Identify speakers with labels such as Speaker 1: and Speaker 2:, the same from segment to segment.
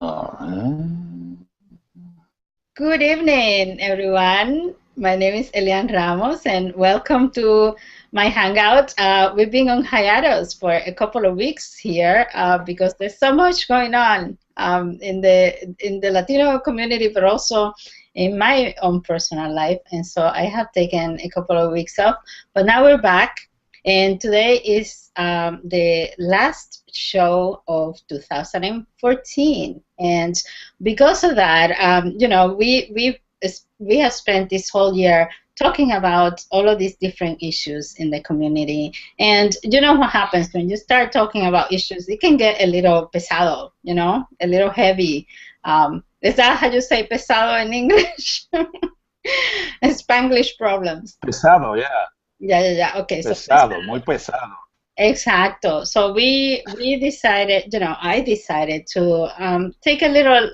Speaker 1: All right.
Speaker 2: Good evening, everyone. My name is Elian Ramos, and welcome to my hangout. We've been on hiatus for a couple of weeks here because there's so much going on in the Latino community, but also in my own personal life. And so I have taken a couple of weeks off, but now we're back. And today is the last show of 2014, and because of that, we have spent this whole year talking about all of these different issues in the community. And you know what happens when you start talking about issues? It can get a little pesado, a little heavy. Is that how you say pesado in English? Spanglish problems.
Speaker 1: Pesado, yeah.
Speaker 2: Yeah. Okay, so
Speaker 1: Pesado, muy pesado.
Speaker 2: exacto. So we decided, I decided to take a little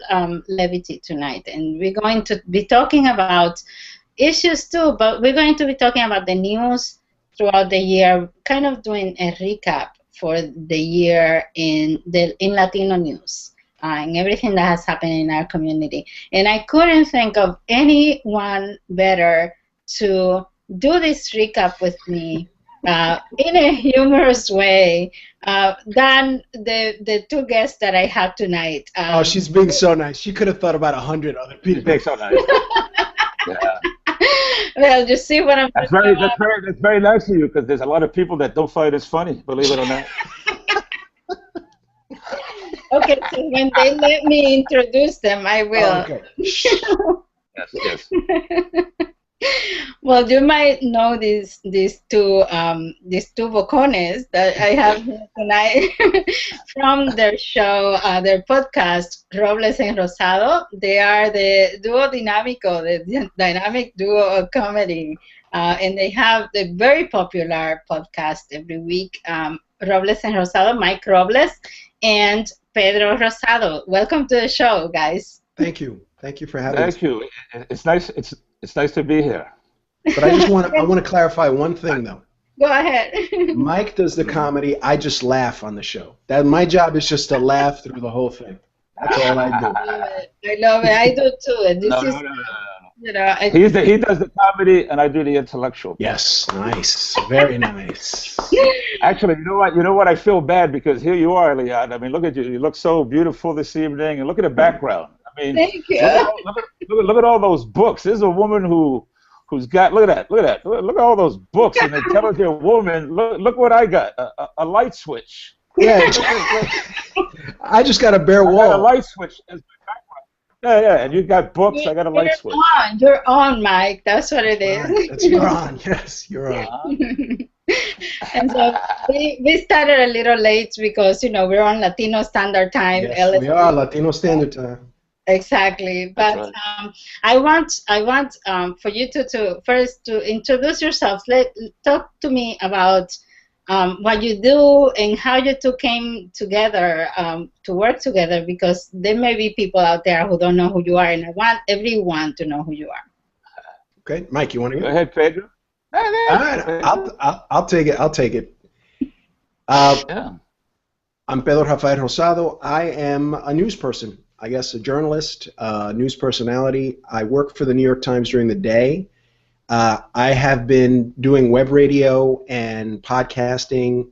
Speaker 2: levity tonight, and we're going to be talking about issues too, but we're going to be talking about the news throughout the year, kind of doing a recap for the year in Latino news. And everything that has happened in our community. And I couldn't think of anyone better to do this recap with me in a humorous way than the two guests that I have tonight.
Speaker 3: Oh, she's being so nice. She could have thought about 100 other
Speaker 1: It
Speaker 3: people.
Speaker 1: takes so nice. Yeah.
Speaker 2: Well, you see what I'm
Speaker 1: That's very nice of you because there's a lot of people that don't find it funny, believe it or not.
Speaker 2: Okay, so when they let me introduce them, I
Speaker 3: Oh,
Speaker 2: will.
Speaker 3: okay.
Speaker 1: Yes, yes.
Speaker 2: Well, you might know these two bocones that I have here tonight from their show, their podcast, Robles and Rosado. They are the duo dinámico, the dynamic duo of comedy, and they have the very popular podcast every week. Robles and Rosado, Mike Robles and Pedro Rosado. Welcome to the show, guys.
Speaker 3: Thank you. Thank you for having us.
Speaker 1: Thank you. It's nice. It's nice to be here.
Speaker 3: But I want to clarify one thing though.
Speaker 2: Go ahead.
Speaker 3: Mike does the comedy. I just laugh on the show. That my job is just to laugh through the whole thing. That's all I do.
Speaker 2: I love it. I do too. And this
Speaker 1: No,
Speaker 2: is,
Speaker 1: no, no, no, no. He does the comedy, and I do the intellectual.
Speaker 3: Yes, nice. Very nice.
Speaker 1: Actually, you know what? You know what? I feel bad because here you are, Leon. I mean, look at you. You look so beautiful this evening, and look at the background. I mean,
Speaker 2: thank you.
Speaker 1: look at all those books. There's a woman who's got. Look at that. Look at that. Look at all those books. An intelligent woman. Look what I got. A light switch.
Speaker 3: Yeah, I just got a bare
Speaker 1: I got a
Speaker 3: wall.
Speaker 1: light switch as my background. Yeah, yeah. And you got books. I got a
Speaker 2: You're
Speaker 1: light switch.
Speaker 2: on. You're on, Mike. That's what it
Speaker 3: Right. That's
Speaker 2: is.
Speaker 3: you're on. Yes, you're on.
Speaker 2: And so we started a little late because we're on Latino Standard Time.
Speaker 3: Yes, we are Latino Standard Time.
Speaker 2: Exactly,
Speaker 1: That's
Speaker 2: but
Speaker 1: right.
Speaker 2: I want for you to first to introduce yourselves. Talk to me about what you do and how you two came together to work together, because there may be people out there who don't know who you are, and I want everyone to know who you are.
Speaker 3: Okay, Mike, you want to
Speaker 1: Go
Speaker 3: go?
Speaker 1: ahead, Pedro.
Speaker 3: All right, I'll take it. I'll take it. Uh,
Speaker 1: Yeah.
Speaker 3: I'm Pedro Rafael Rosado. I am a news person, I guess a journalist, news personality. I work for the New York Times during the day. I have been doing web radio and podcasting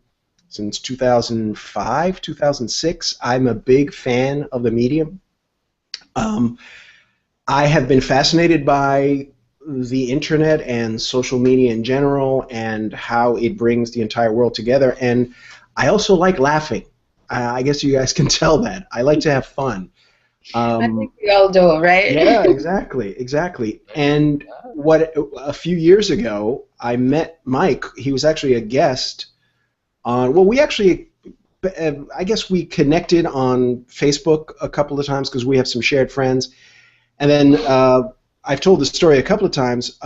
Speaker 3: since 2005, 2006. I'm a big fan of the medium. Um, I have been fascinated by the internet and social media in general and how it brings the entire world together. And I also like laughing. I guess you guys can tell that. I like to have fun.
Speaker 2: I think we all do, right?
Speaker 3: Yeah, exactly, exactly. And what a few years ago, I met Mike. He was actually a guest on. Well, we actually, I guess we connected on Facebook a couple of times because we have some shared friends. And then I've told the story a couple of times.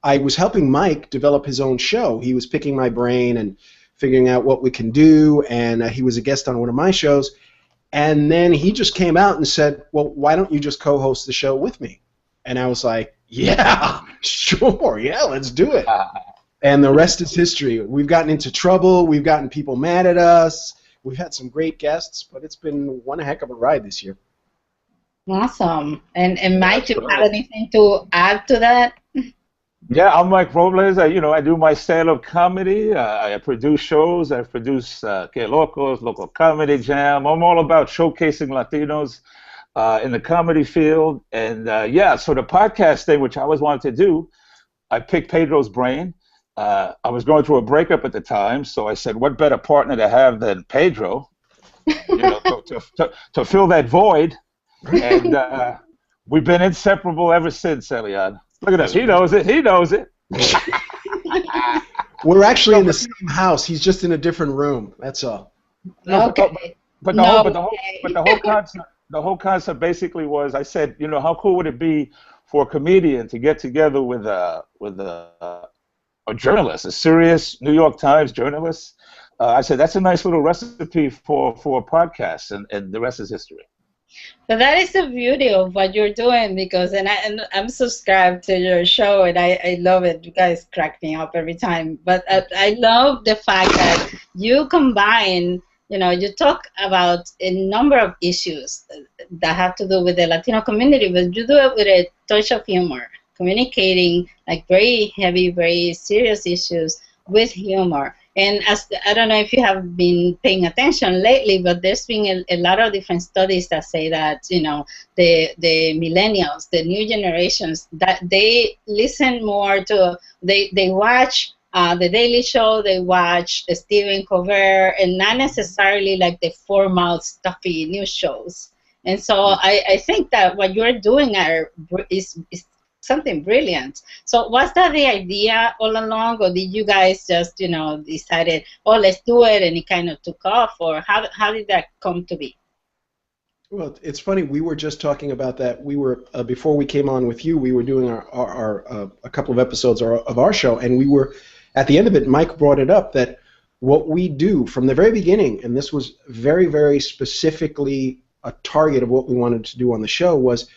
Speaker 3: I was helping Mike develop his own show. He was picking my brain and figuring out what we can do, and he was a guest on one of my shows. And then he just came out and said, well, why don't you just co-host the show with me? And I was like, yeah, sure, yeah, let's do it. And the rest is history. We've gotten into trouble. We've gotten people mad at us. We've had some great guests, but it's been one heck of a ride this year.
Speaker 2: Awesome. And Mike,
Speaker 1: That's
Speaker 2: do you have
Speaker 1: right.
Speaker 2: anything to add to that?
Speaker 1: Yeah, I'm Mike Robles. I do my stand-up comedy. I produce shows. I produce Que Locos, Local Comedy Jam. I'm all about showcasing Latinos in the comedy field. And yeah, so the podcast thing, which I always wanted to do, I picked Pedro's brain. I was going through a breakup at the time, so I said, what better partner to have than Pedro, to fill that void. And we've been inseparable ever since, Elian. Look at him. He knows it. He knows it.
Speaker 3: We're actually in the same house. He's just in a different room. That's all.
Speaker 1: No,
Speaker 2: Okay.
Speaker 1: but
Speaker 2: No
Speaker 1: the whole concept basically was, I said, how cool would it be for a comedian to get together with a journalist, a serious New York Times journalist? I said that's a nice little recipe for a podcast, and the rest is history.
Speaker 2: So that is the beauty of what you're doing, because I'm subscribed to your show, and I love it. You guys crack me up every time. But I love the fact that you combine, you talk about a number of issues that have to do with the Latino community, but you do it with a touch of humor, communicating like very heavy, very serious issues with humor. And I don't know if you have been paying attention lately, but there's been a lot of different studies that say that, the millennials, the new generations, that they listen more to, they watch the Daily Show, they watch Stephen Colbert, and not necessarily like the formal, stuffy news shows. And so I think that what you're doing is something brilliant. So was that the idea all along, or did you guys just, decided, oh, let's do it, and it kind of took off, or how did that come to be?
Speaker 3: Well, it's funny. We were just talking about that. We were before we came on with you. We were doing our a couple of episodes of our show, and we were at the end of it. Mike brought it up that what we do from the very beginning, and this was very, very specifically a target of what we wanted to do on the show, was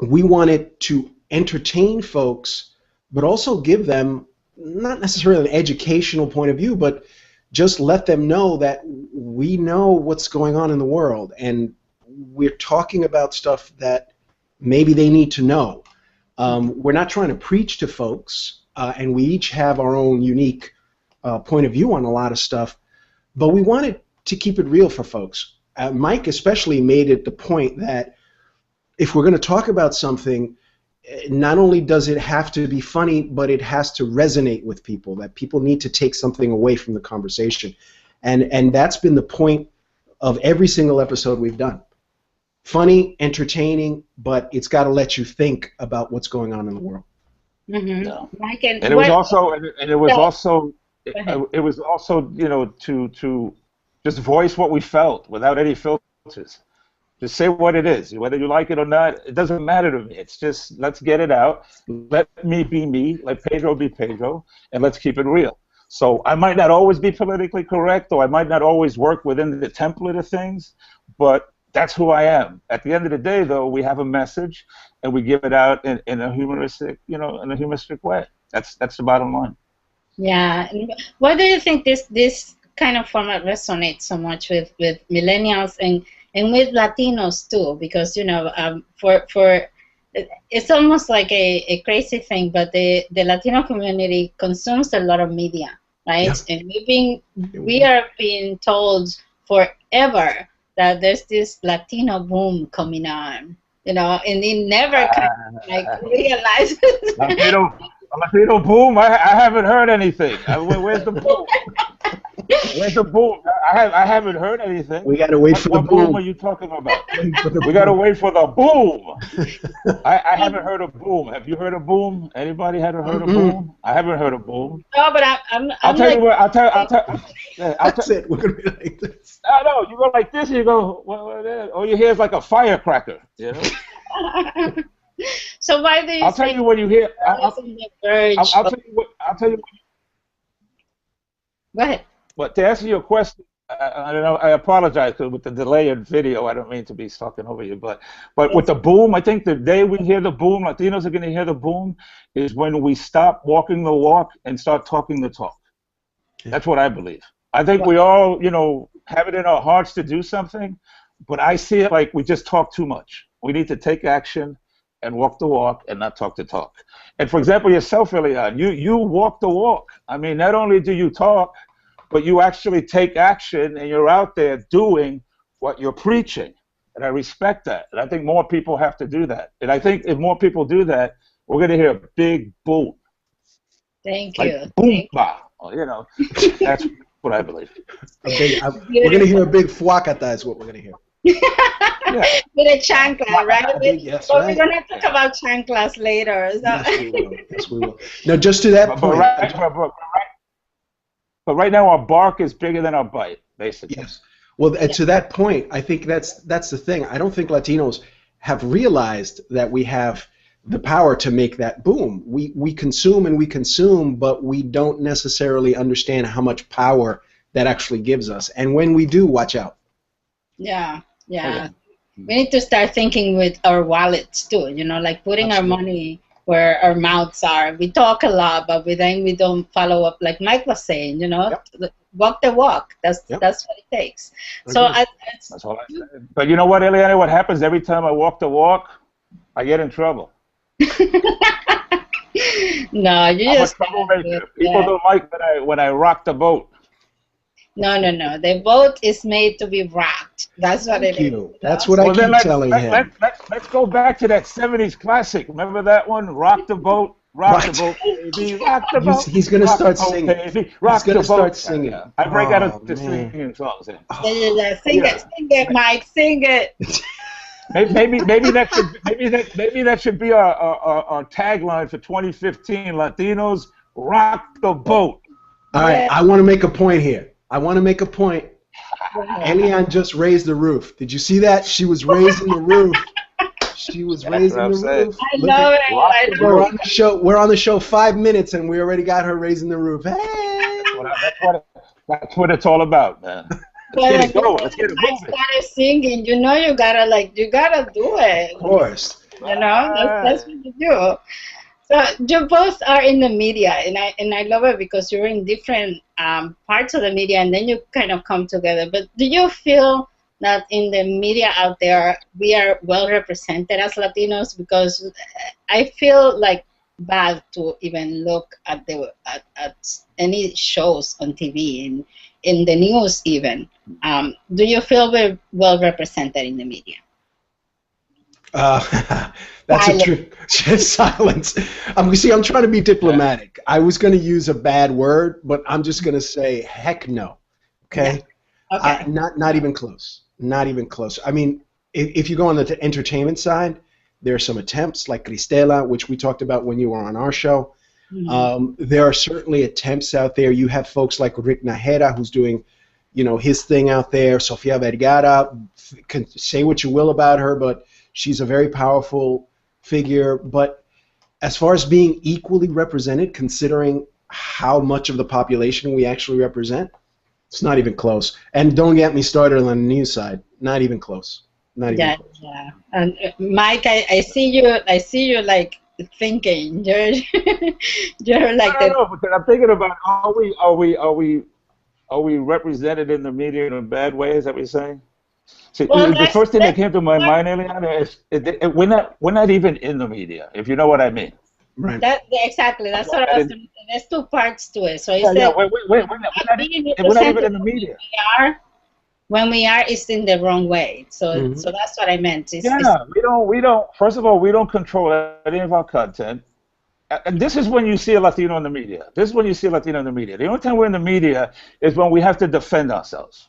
Speaker 3: we wanted to entertain folks, but also give them not necessarily an educational point of view, but just let them know that we know what's going on in the world, and we're talking about stuff that maybe they need to know. We're not trying to preach to folks, and we each have our own unique point of view on a lot of stuff, but we wanted to keep it real for folks. Mike especially made it the point that if we're going to talk about something, not only does it have to be funny, but it has to resonate with people, that people need to take something away from the conversation. And that's been the point of every single episode we've done. Funny, entertaining, but it's got to let you think about what's going on in the world.
Speaker 2: Mm-hmm.
Speaker 1: Yeah.
Speaker 2: Mike,
Speaker 1: And it was also, to just voice what we felt without any filters. Just say what it is, whether you like it or not. It doesn't matter to me. It's just, let's get it out. Let me be me. Let Pedro be Pedro, and let's keep it real. So I might not always be politically correct, or I might not always work within the template of things, but that's who I am. At the end of the day, though, we have a message, and we give it out in a humoristic, way. That's the bottom line.
Speaker 2: Yeah. Why do you think this kind of format resonates so much with millennials and with Latinos too? Because for it's almost like a crazy thing, but the Latino community consumes a lot of media, right? Yeah. And we are being told forever that there's this Latino boom coming on, and they never kind of realize
Speaker 1: Latino boom? I haven't heard anything. Where's the boom? Where's the boom? I haven't heard anything.
Speaker 3: We gotta wait for the boom.
Speaker 1: What boom are you talking about? We gotta wait for the boom. I haven't heard a boom. Have you heard a boom? Anybody heard a boom? I haven't heard a boom.
Speaker 2: No, but
Speaker 1: I'll tell you what. I'll tell.
Speaker 3: That's it. We're gonna be like this.
Speaker 1: No, you go like this. And you go. All you hear is like a firecracker.
Speaker 2: So why do you?
Speaker 1: I'll tell you when you hear. I'll tell you what.
Speaker 2: Go ahead.
Speaker 1: But to answer your question, I apologize because with the delay in video, I don't mean to be talking over you. But with the boom, I think the day we hear the boom, Latinos are going to hear the boom, is when we stop walking the walk and start talking the talk. That's what I believe. I think we all, have it in our hearts to do something, but I see it like we just talk too much. We need to take action and walk the walk and not talk the talk. And for example, yourself, Elian, you walk the walk. I mean, not only do you talk, but you actually take action and you're out there doing what you're preaching. And I respect that. And I think more people have to do that. And I think if more people do that, we're going to hear a big boom.
Speaker 2: Thank
Speaker 1: like
Speaker 2: you.
Speaker 1: Boom, bah. You know, that's what I believe.
Speaker 3: We're going to hear a big fuacata is what we're going to hear.
Speaker 2: Yeah. With a chancla, right?
Speaker 3: Yes,
Speaker 2: but
Speaker 3: right.
Speaker 2: we're going to talk about chanclas later. So.
Speaker 3: Yes, we will. Yes, we will. Now, just to that point.
Speaker 1: But right now, our bark is bigger than our bite, basically.
Speaker 3: Yes. Well, to that point, I think that's the thing. I don't think Latinos have realized that we have the power to make that boom. We consume and we consume, but we don't necessarily understand how much power that actually gives us. And when we do, watch out.
Speaker 2: Yeah. We need to start thinking with our wallets too, you know, like putting
Speaker 3: Absolutely.
Speaker 2: our money where our mouths are. We talk a lot, but then we don't follow up, like Mike was saying, you know, walk the walk. That's what it takes. So
Speaker 1: that's all I said. But you know what, Eliana, what happens every time I walk the walk? I get in trouble.
Speaker 2: No, you
Speaker 1: I'm
Speaker 2: just
Speaker 1: a troublemaker. People don't like when I rock the boat.
Speaker 2: No. The boat is made to be rocked. That's what it is.
Speaker 3: That's what I keep telling him.
Speaker 1: Let's go back to that 70s classic. Remember that one? Rock the boat, rock the boat, baby, rock the boat.
Speaker 3: He's going to start singing.
Speaker 1: Rock the boat.
Speaker 3: Start singing.
Speaker 1: I break out into singing songs.
Speaker 2: Sing it, Mike, sing it.
Speaker 1: Maybe that should be our tagline for 2015. Latinos rock the boat.
Speaker 3: All right, I want to make a point here. Elian just raised the roof. Did you see that? She was raising the roof. She was raising the roof.
Speaker 2: I love it.
Speaker 3: We're on the show 5 minutes, and we already got her raising the roof. Hey!
Speaker 1: That's what it's all about, man. Let's get it moving.
Speaker 2: Started singing. You know, you gotta do it.
Speaker 3: Of course.
Speaker 2: You know, that's what you do. So you both are in the media, and I love it because you're in different parts of the media, and then you kind of come together. But do you feel that in the media out there we are well represented as Latinos? Because I feel like bad to even look at any shows on TV, in the news even. Do you feel we're well represented in the media?
Speaker 3: That's a trick. Silence. I'm trying to be diplomatic. I was going to use a bad word, but I'm just going to say heck no. Okay.
Speaker 2: Yeah. Okay.
Speaker 3: Not even close. Not even close. I mean, if you go on the entertainment side, there are some attempts like Cristela, which we talked about when you were on our show. Mm-hmm. There are certainly attempts out there. You have folks like Rick Najera, who's doing, his thing out there. Sofia Vergara, can say what you will about her, but she's a very powerful figure. But as far as being equally represented, considering how much of the population we actually represent, it's not even close. And don't get me started on the news side. Not even close. Not even close. Yeah.
Speaker 2: And Mike, I see you like thinking. You're like
Speaker 1: I don't know, because I'm thinking about are we represented in the media in a bad way? Is that what you're saying? See, the first thing that came to my mind, Eliana, is we're not even in the media, if you know what I mean.
Speaker 2: Right. Exactly. That's what I was saying. There's two parts to it. So
Speaker 1: we're not even in the media.
Speaker 2: When we are, it's in the wrong way. So so that's what I meant.
Speaker 1: We don't. First of all, we don't control any of our content. And this is when you see a Latino in the media. The only time we're in the media is when we have to defend ourselves.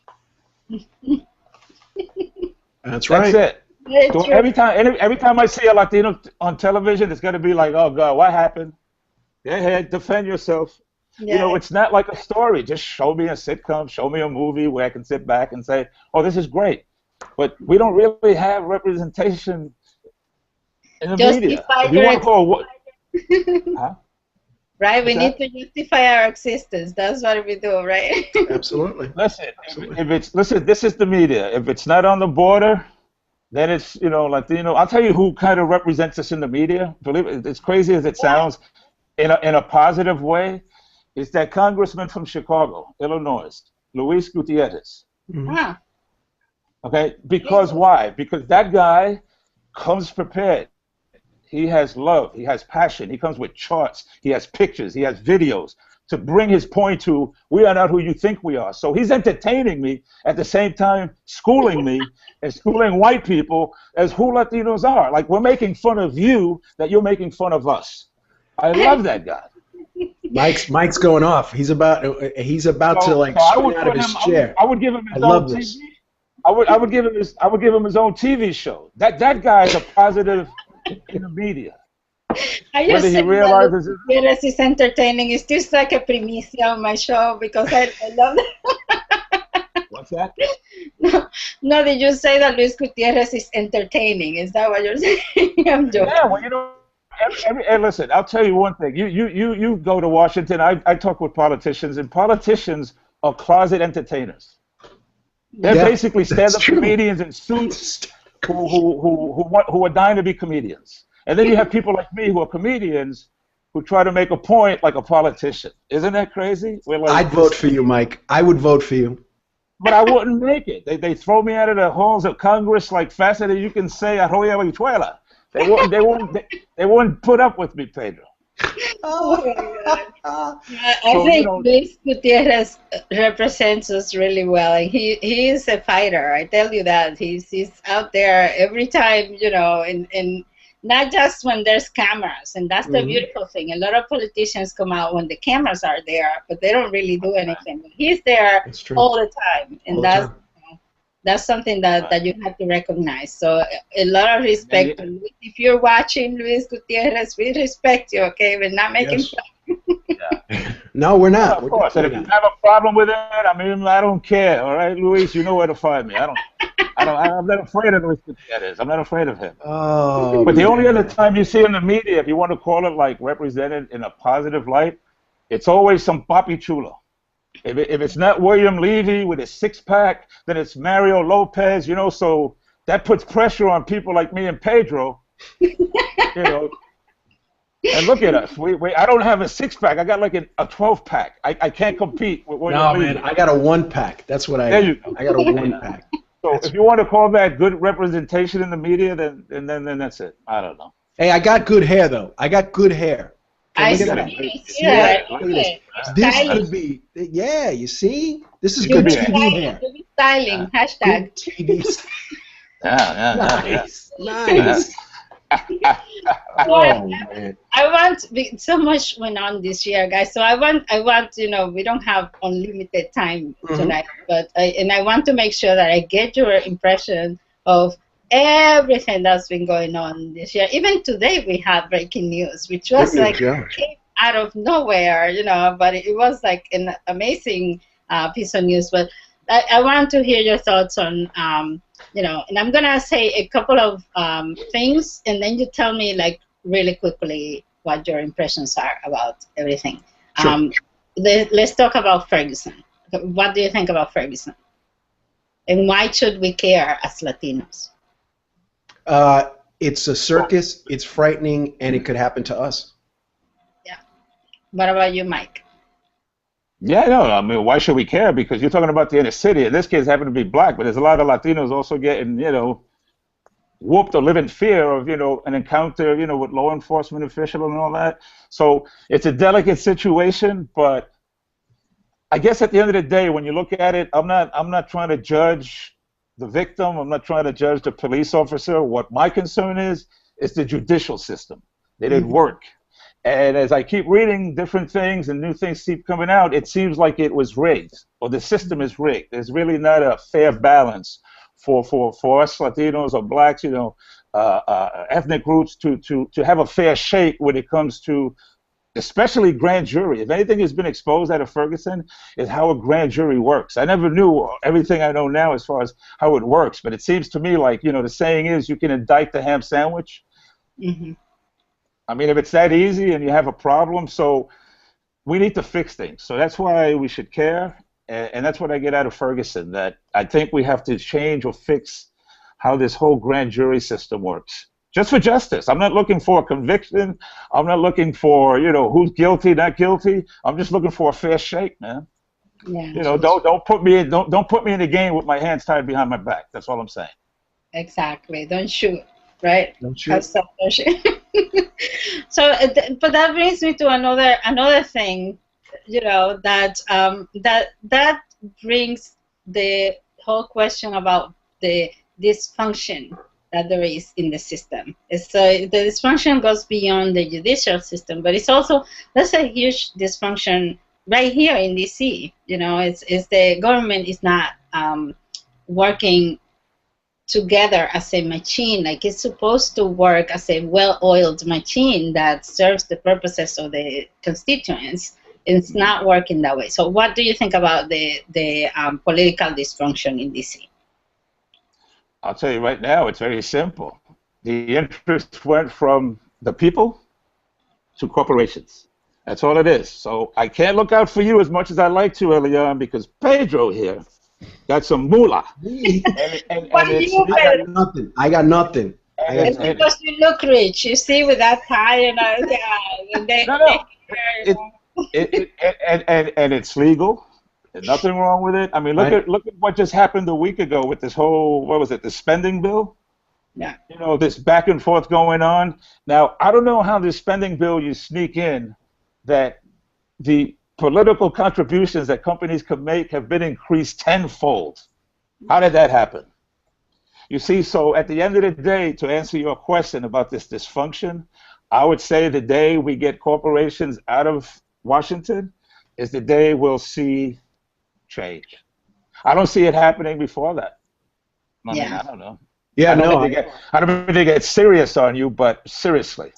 Speaker 3: That's right.
Speaker 1: That's it. So every time I see a Latino on television, it's going to be like, oh God, what happened? Go ahead, defend yourself. Yeah. It's not like a story. Just show me a sitcom, show me a movie where I can sit back and say, oh, this is great. But we don't really have representation in the media. If you want to call huh?
Speaker 2: Right, we need to justify our existence. That's what we do, right?
Speaker 3: Absolutely.
Speaker 1: Listen, this is the media. If it's not on the border, then it's Latino. I'll tell you who kind of represents us in the media. Believe it, it's crazy as it sounds, in a positive way. It's that congressman from Chicago, Illinois, Luis Gutierrez.
Speaker 2: Mm-hmm.
Speaker 1: Okay, because why? Because that guy comes prepared. He has love. He has passion. He comes with charts. He has pictures. He has videos to bring his point to, we are not who you think we are. So he's entertaining me at the same time schooling me and schooling white people as who Latinos are. Like, we're making fun of you that you're making fun of us. I love that guy.
Speaker 3: Mike's going off. He's about to like swing out of his chair.
Speaker 1: I would give him his
Speaker 3: I love
Speaker 1: own
Speaker 3: this.
Speaker 1: TV. I would give him his own TV show. That guy is a positive in the media.
Speaker 2: I
Speaker 1: Whether
Speaker 2: just
Speaker 1: he realizes it.
Speaker 2: Gutierrez is entertaining. It's just like a primicia on my show because I love that.
Speaker 1: What's that?
Speaker 2: No, did you say that Luis Gutierrez is entertaining? Is that what you're saying? I'm joking.
Speaker 1: Yeah, well, you know, hey, listen, I'll tell you one thing. You go to Washington. I talk with politicians, and politicians are closet entertainers. They're basically stand-up comedians in suits who are dying to be comedians. And then you have people like me who are comedians who try to make a point like a politician. Isn't that crazy? Like,
Speaker 3: I'd vote for you, Mike. I would vote for you.
Speaker 1: But I wouldn't make it. They throw me out of the halls of Congress like faster than you can say arroya habichuela. They wouldn't put up with me, Pedro.
Speaker 2: Oh my God. I think Luis Gutierrez represents us really well, and he is a fighter. I tell you that he's out there every time, you know, in not just when there's cameras, and that's the beautiful thing. A lot of politicians come out when the cameras are there, but they don't really do anything. He's there all the time, and that's something that you have to recognize. So a lot of respect. If you're watching Luis Gutierrez, we respect you, okay? We're not making fun.
Speaker 3: No, we're not.
Speaker 1: Of course. And if you have a problem with it, I mean, I don't care. All right, Luis, you know where to find me. I'm not afraid of Luis Gutierrez. I'm not afraid of him.
Speaker 3: Oh,
Speaker 1: but the only other time you see in the media, if you want to call it like represented in a positive light, it's always some papi chulo. If it's not William Levy with his six-pack, then it's Mario Lopez, you know, so that puts pressure on people like me and Pedro, you know. And look at us. I don't have a six-pack. I got like a 12-pack. I can't compete with William Levy.
Speaker 3: No, man, I got a one-pack. That's what I
Speaker 1: There you go.
Speaker 3: I got a one-pack.
Speaker 1: So if you want to call that good representation in the media, then that's it. I don't know.
Speaker 3: Hey, I got good hair, though. I got good hair.
Speaker 2: I
Speaker 3: Look at
Speaker 2: see.
Speaker 3: that.
Speaker 2: Yeah,
Speaker 3: Look at this. This could be, yeah, you see? This is good TV hair.
Speaker 2: Good styling. Hashtag.
Speaker 3: Good TV.
Speaker 1: Nice.
Speaker 3: Nice.
Speaker 2: Oh, man. I want so much went on this year, guys. So I want, you know, we don't have unlimited time tonight, but I want to make sure that I get your impression of everything that's been going on this year. Even today we had breaking news, which was came out of nowhere, you know, but it was like an amazing piece of news. But I want to hear your thoughts on, you know, and I'm going to say a couple of things, and then you tell me, like, really quickly what your impressions are about everything.
Speaker 3: Sure.
Speaker 2: Let's talk about Ferguson. What do you think about Ferguson? And why should we care as Latinos?
Speaker 3: It's a circus, it's frightening, and it could happen to us.
Speaker 2: Yeah. What about you, Mike?
Speaker 1: Yeah, no, I mean, why should we care? Because you're talking about the inner city, and this kid's happen to be black, but there's a lot of Latinos also getting, you know, whooped or live in fear of, you know, an encounter, you know, with law enforcement official and all that. So it's a delicate situation, but I guess at the end of the day, when you look at it, I'm not trying to judge the victim. I'm not trying to judge the police officer. What my concern is the judicial system. They didn't work. And as I keep reading different things and new things keep coming out, it seems like it was rigged, or the system is rigged. There's really not a fair balance for us Latinos or blacks, you know, ethnic groups to have a fair shake when it comes to, especially grand jury. If anything has been exposed out of Ferguson, is how a grand jury works. I never knew everything I know now as far as how it works, but it seems to me like, you know, the saying is you can indict the ham sandwich. I mean, if it's that easy and you have a problem, so we need to fix things. So that's why we should care, and that's what I get out of Ferguson, that I think we have to change or fix how this whole grand jury system works. Just for justice. I'm not looking for a conviction. I'm not looking for, you know, who's guilty, not guilty. I'm just looking for a fair shake, man.
Speaker 2: Yeah.
Speaker 1: You know, don't put me in don't put me in the game with my hands tied behind my back. That's all I'm saying.
Speaker 2: Exactly. Don't shoot, right?
Speaker 3: Don't
Speaker 2: Have
Speaker 3: shoot.
Speaker 2: self-ownership. So, but that brings me to another thing, that brings the whole question about the dysfunction that there is in the system. So the dysfunction goes beyond the judicial system, but it's also there's a huge dysfunction right here in DC. It's the government is not working together as a machine, like it's supposed to work as a well-oiled machine that serves the purposes of the constituents. It's not working that way. So what do you think about the political dysfunction in DC?
Speaker 1: I'll tell you right now, it's very simple. The interest went from the people to corporations. That's all it is. So I can't look out for you as much as I like to, Elian, because Pedro here got some moolah. And it's
Speaker 3: I got nothing. I got nothing.
Speaker 2: It's because you look rich, you see, with that tie and
Speaker 1: no. And it's legal. There's nothing wrong with it. I mean, look at what just happened a week ago with this whole, what was it, the spending bill?
Speaker 2: Yeah.
Speaker 1: You know, this back and forth going on. Now, I don't know how this spending bill you sneak in that the political contributions that companies can make have been increased tenfold. How did that happen? You see, so at the end of the day, to answer your question about this dysfunction, I would say the day we get corporations out of Washington is the day we'll see change. I don't see it happening before that. I mean, I don't know.
Speaker 3: Yeah,
Speaker 1: I don't mean to get serious on you, but seriously.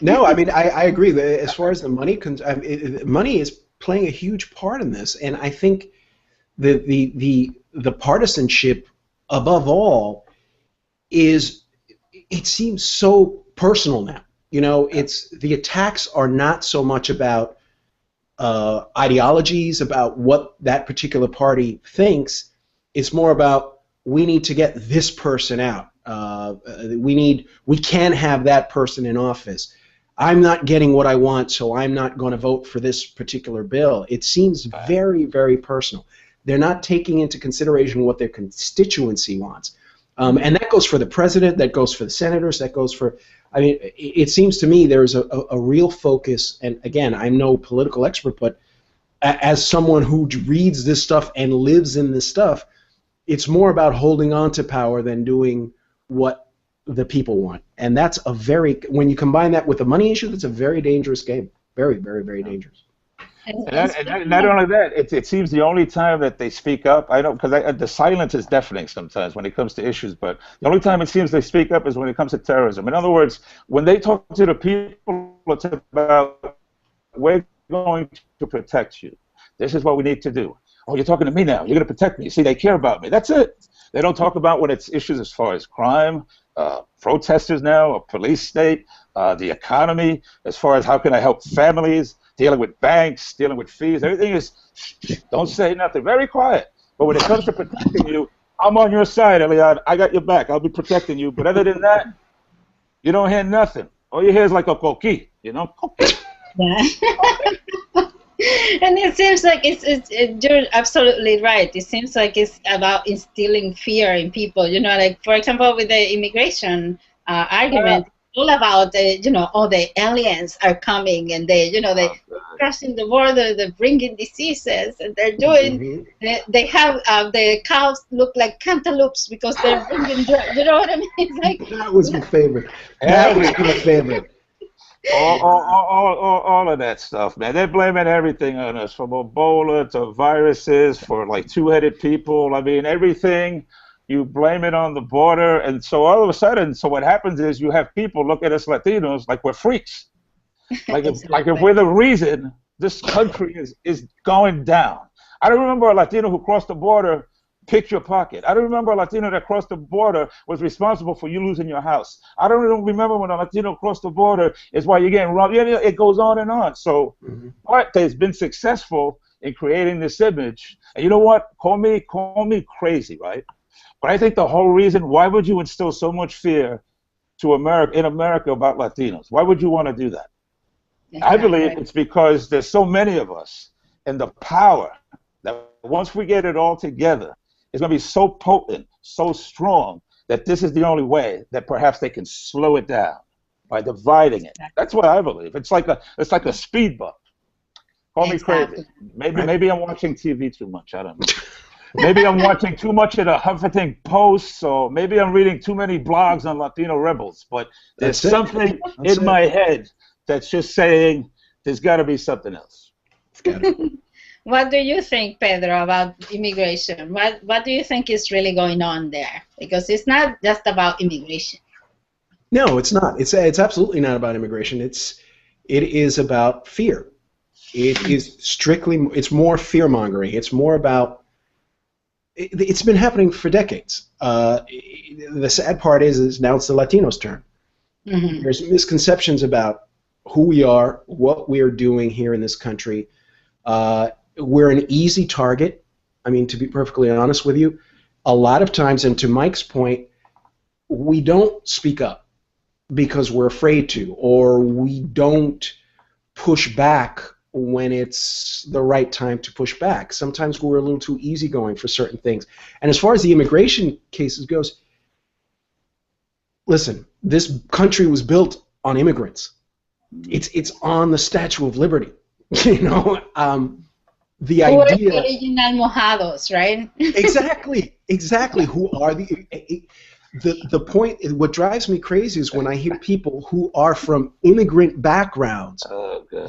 Speaker 3: No, I mean, I agree. As far as the money, money is playing a huge part in this, and I think the partisanship, above all, it seems so personal now. You know, it's the attacks are not so much about ideologies, about what that particular party thinks. It's more about we need to get this person out. We can't have that person in office. I'm not getting what I want, so I'm not going to vote for this particular bill. It seems very, very personal. They're not taking into consideration what their constituency wants. And that goes for the president, that goes for the senators, that goes for, I mean, it seems to me there's a real focus, and again, I'm no political expert, but as someone who reads this stuff and lives in this stuff, it's more about holding on to power than doing what the people want. And that's when you combine that with the money issue, that's a very dangerous game. Very, very, very dangerous.
Speaker 1: And not only that, it seems the only time that they speak up, I know, because the silence is deafening sometimes when it comes to issues, but the only time it seems they speak up is when it comes to terrorism. In other words, when they talk to the people, it's about, we're going to protect you. This is what we need to do. Oh, you're talking to me now. You're going to protect me. You see, they care about me. That's it. They don't talk about when it's issues as far as crime, protesters now, a police state, the economy, as far as how can I help families, dealing with banks, dealing with fees. Everything is, don't say nothing. Very quiet. But when it comes to protecting you, I'm on your side, Eliad. I got your back. I'll be protecting you. But other than that, you don't hear nothing. All you hear is like a coquille, you know?
Speaker 2: Yeah. And it seems like you're absolutely right. It seems like it's about instilling fear in people. You know, like, for example, with the immigration argument, it's all about, all the aliens are coming and they're crossing the border, they're bringing diseases, and they're doing, they have the cows look like cantaloupes because they're bringing drugs. You know what I mean? It's like,
Speaker 3: that was my favorite. That was my favorite.
Speaker 1: All of that stuff, man. They're blaming everything on us, from Ebola to viruses, for like two-headed people. I mean, everything, you blame it on the border. And so all of a sudden, so what happens is you have people look at us Latinos like we're freaks. Like if we're the reason this country is going down. I don't remember a Latino who crossed the border picked your pocket. I don't remember a Latino that crossed the border was responsible for you losing your house. I don't even remember when a Latino crossed the border is why you're getting robbed. Yeah, it goes on and on. So Art has been successful in creating this image. And you know what? Call me crazy, right? But I think the whole reason, why would you instill so much fear in America about Latinos? Why would you want to do that? I believe it's because there's so many of us, and the power that once we get it all together, it's going to be so potent, so strong, that this is the only way that perhaps they can slow it down by dividing it. That's what I believe. It's like a speed bump. Call me crazy. Maybe I'm watching TV too much. I don't know. Maybe I'm watching too much of the Huffington Post, or maybe I'm reading too many blogs on Latino rebels. But there's something in my head that's just saying there's got to be something else.
Speaker 2: What do you think, Pedro, about immigration? What do you think is really going on there? Because it's not just about immigration.
Speaker 3: No, it's not. It's absolutely not about immigration. It is about fear. It is strictly. It's more fear mongering. It's more about. It's been happening for decades. The sad part is now it's the Latinos' turn. Mm-hmm. There's misconceptions about who we are, what we are doing here in this country. We're an easy target. I mean, to be perfectly honest with you, a lot of times, and to Mike's point, we don't speak up because we're afraid to, or we don't push back when it's the right time to push back. Sometimes we're a little too easygoing for certain things. And as far as the immigration cases goes, listen, this country was built on immigrants. It's on the Statue of Liberty. You know, the
Speaker 2: who
Speaker 3: idea.
Speaker 2: Who are the original mojados, right?
Speaker 3: Exactly. Who are the point? What drives me crazy is when I hear people who are from immigrant backgrounds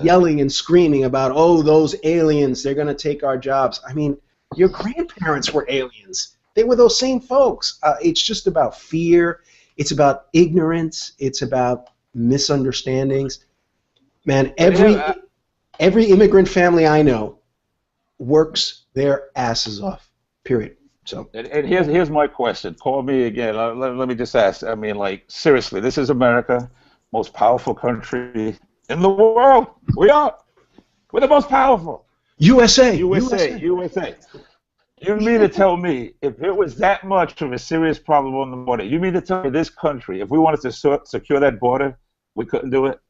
Speaker 3: yelling and screaming about, oh, those aliens, they're going to take our jobs. I mean, your grandparents were aliens. They were those same folks. It's just about fear. It's about ignorance. It's about misunderstandings. Man, every immigrant family I know works their asses off, period. So.
Speaker 1: And here's my question. Call me again. Let me just ask. I mean, like, seriously, this is America, most powerful country in the world. We are. We're the most powerful.
Speaker 3: USA.
Speaker 1: You mean to tell me, if it was that much of a serious problem on the border, you mean to tell me this country, if we wanted to secure that border, we couldn't do it?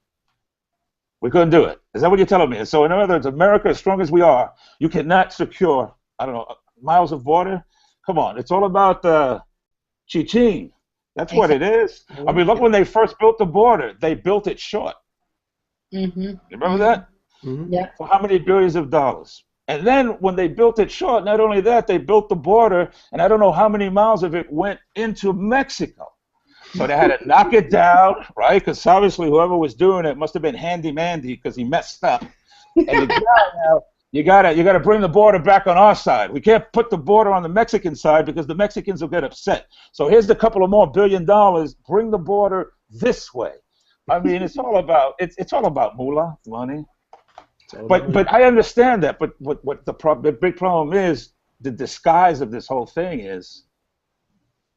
Speaker 1: We couldn't do it. Is that what you're telling me? So in other words, America, as strong as we are, you cannot secure, I don't know, miles of border? Come on. It's all about chi-ching. That's what it is. I mean, look, when they first built the border, they built it short. Mm-hmm. You remember that?
Speaker 2: Mm-hmm. Yeah.
Speaker 1: For how many billions of dollars? And then when they built it short, not only that, they built the border, and I don't know how many miles of it went into Mexico. So they had to knock it down, right? Because obviously whoever was doing it must have been handy-mandy because he messed up. And you gotta bring the border back on our side. We can't put the border on the Mexican side because the Mexicans will get upset. So here's a couple of more $1 billion. Bring the border this way. I mean, it's all about moolah, money. But I understand that. But what the big problem is, the disguise of this whole thing is,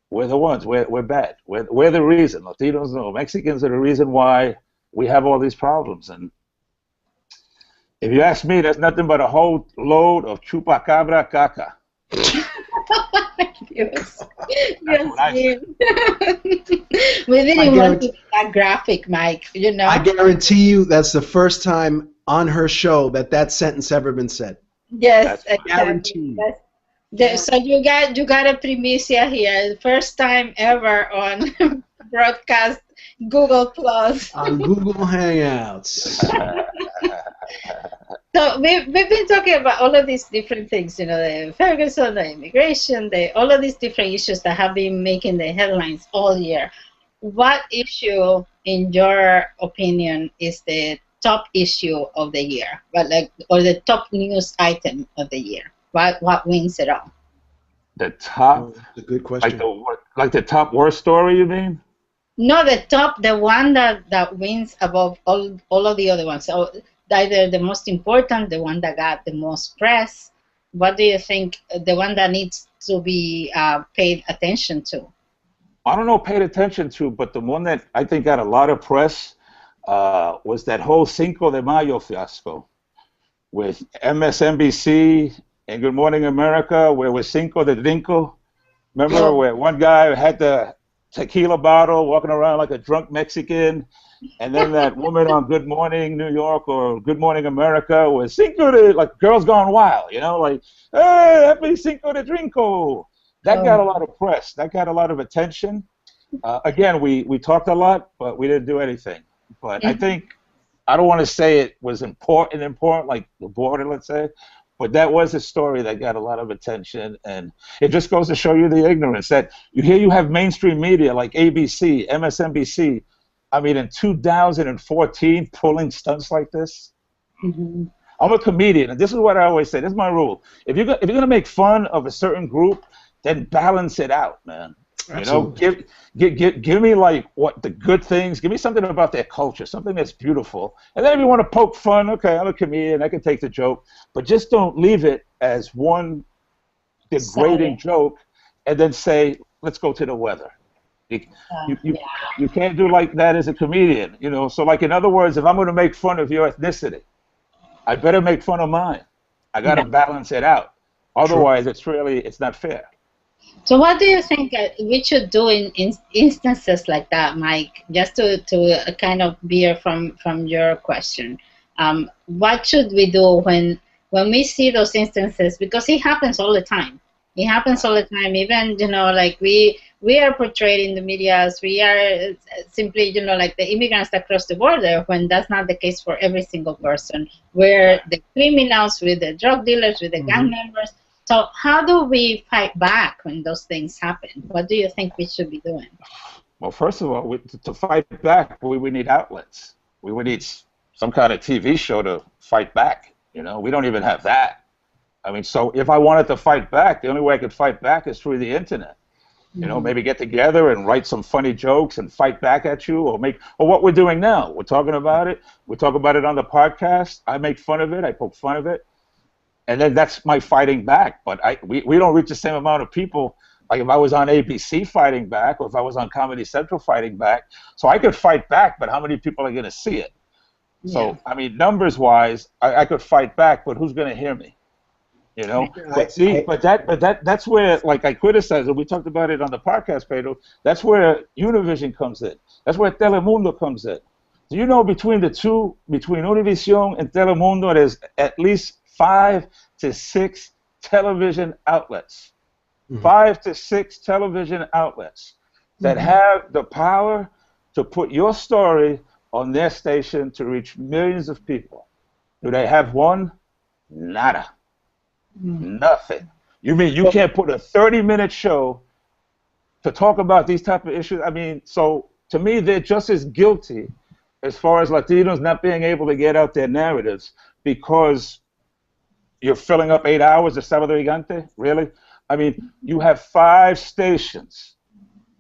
Speaker 1: we're the ones. We're bad. We're the reason. Latinos, no, Mexicans are the reason why we have all these problems. And if you ask me, that's nothing but a whole load of chupacabra caca.
Speaker 2: Yes. We didn't want to be that graphic, Mike. You know.
Speaker 3: I guarantee you, that's the first time on her show that sentence ever been said.
Speaker 2: Yes,
Speaker 3: guaranteed.
Speaker 2: So you got a primicia here, first time ever on broadcast Google Plus.
Speaker 3: On Google Hangouts.
Speaker 2: So we've been talking about all of these different things, you know, the Ferguson, the immigration, all of these different issues that have been making the headlines all year. What issue, in your opinion, is the top issue of the year, or the top news item of the year? What wins it all?
Speaker 1: The top.
Speaker 3: That's a good question.
Speaker 1: Like the top worst story, you mean?
Speaker 2: No, the one that wins above all of the other ones. So either the most important, the one that got the most press. What do you think? The one that needs to be paid attention to?
Speaker 1: I don't know, paid attention to, but the one that I think got a lot of press was that whole Cinco de Mayo fiasco with MSNBC and Good Morning America, where was Cinco de Drinko. Remember where one guy had the tequila bottle walking around like a drunk Mexican, And then that woman on Good Morning New York or Good Morning America was Cinco de, like Girls Gone Wild, like, hey, happy Cinco de Drinko. That got a lot of press. That got a lot of attention. Again, we talked a lot, but we didn't do anything. But I think, I don't want to say it was important, like the border, let's say, but that was a story that got a lot of attention, and it just goes to show you the ignorance that you have mainstream media like ABC, MSNBC. I mean, in 2014, pulling stunts like this. I'm a comedian, and this is what I always say. This is my rule. If you're gonna make fun of a certain group, then balance it out, man.
Speaker 3: Absolutely.
Speaker 1: Give me like what the good things. Give me something about their culture, something that's beautiful. And then if you want to poke fun, okay, I'm a comedian, I can take the joke, but just don't leave it as one degrading joke, and then say, let's go to the weather. You can't do like that as a comedian, So like in other words, if I'm going to make fun of your ethnicity, I better make fun of mine. I got to balance it out. Otherwise, it's not fair.
Speaker 2: So what do you think we should do in instances like that, Mike? Just to kind of veer from your question, what should we do when we see those instances? Because it happens all the time. It happens all the time. Even like we are portrayed in the media as we are simply like the immigrants that cross the border, when that's not the case for every single person. We're the criminals, with the drug dealers, with the gang members. So how do we fight back when those things happen? What do you think we should be doing?
Speaker 1: Well, first of all, to fight back, we need outlets. We would need some kind of TV show to fight back. We don't even have that. I mean, so if I wanted to fight back, the only way I could fight back is through the internet. Maybe get together and write some funny jokes and fight back at you, or what we're doing now. We're talking about it. We talk about it on the podcast. I make fun of it. I poke fun of it. And then that's my fighting back. But we don't reach the same amount of people. Like if I was on ABC fighting back, or if I was on Comedy Central fighting back. So I could fight back, but how many people are going to see it? Yeah. So, I mean, numbers-wise, I could fight back, but who's going to hear me? That's where, like I criticized, and we talked about it on the podcast, Pedro, that's where Univision comes in. That's where Telemundo comes in. Do you know between Univision and Telemundo, there's at least 5 to 6 television outlets. 5 to 6 television outlets that have the power to put your story on their station to reach millions of people. Do they have one? Nada. Nothing. You mean you can't put a 30-minute show to talk about these type of issues? I mean, so to me, they're just as guilty as far as Latinos not being able to get out their narratives because you're filling up 8 hours of Sábado Gigante? Really? I mean, you have 5 stations.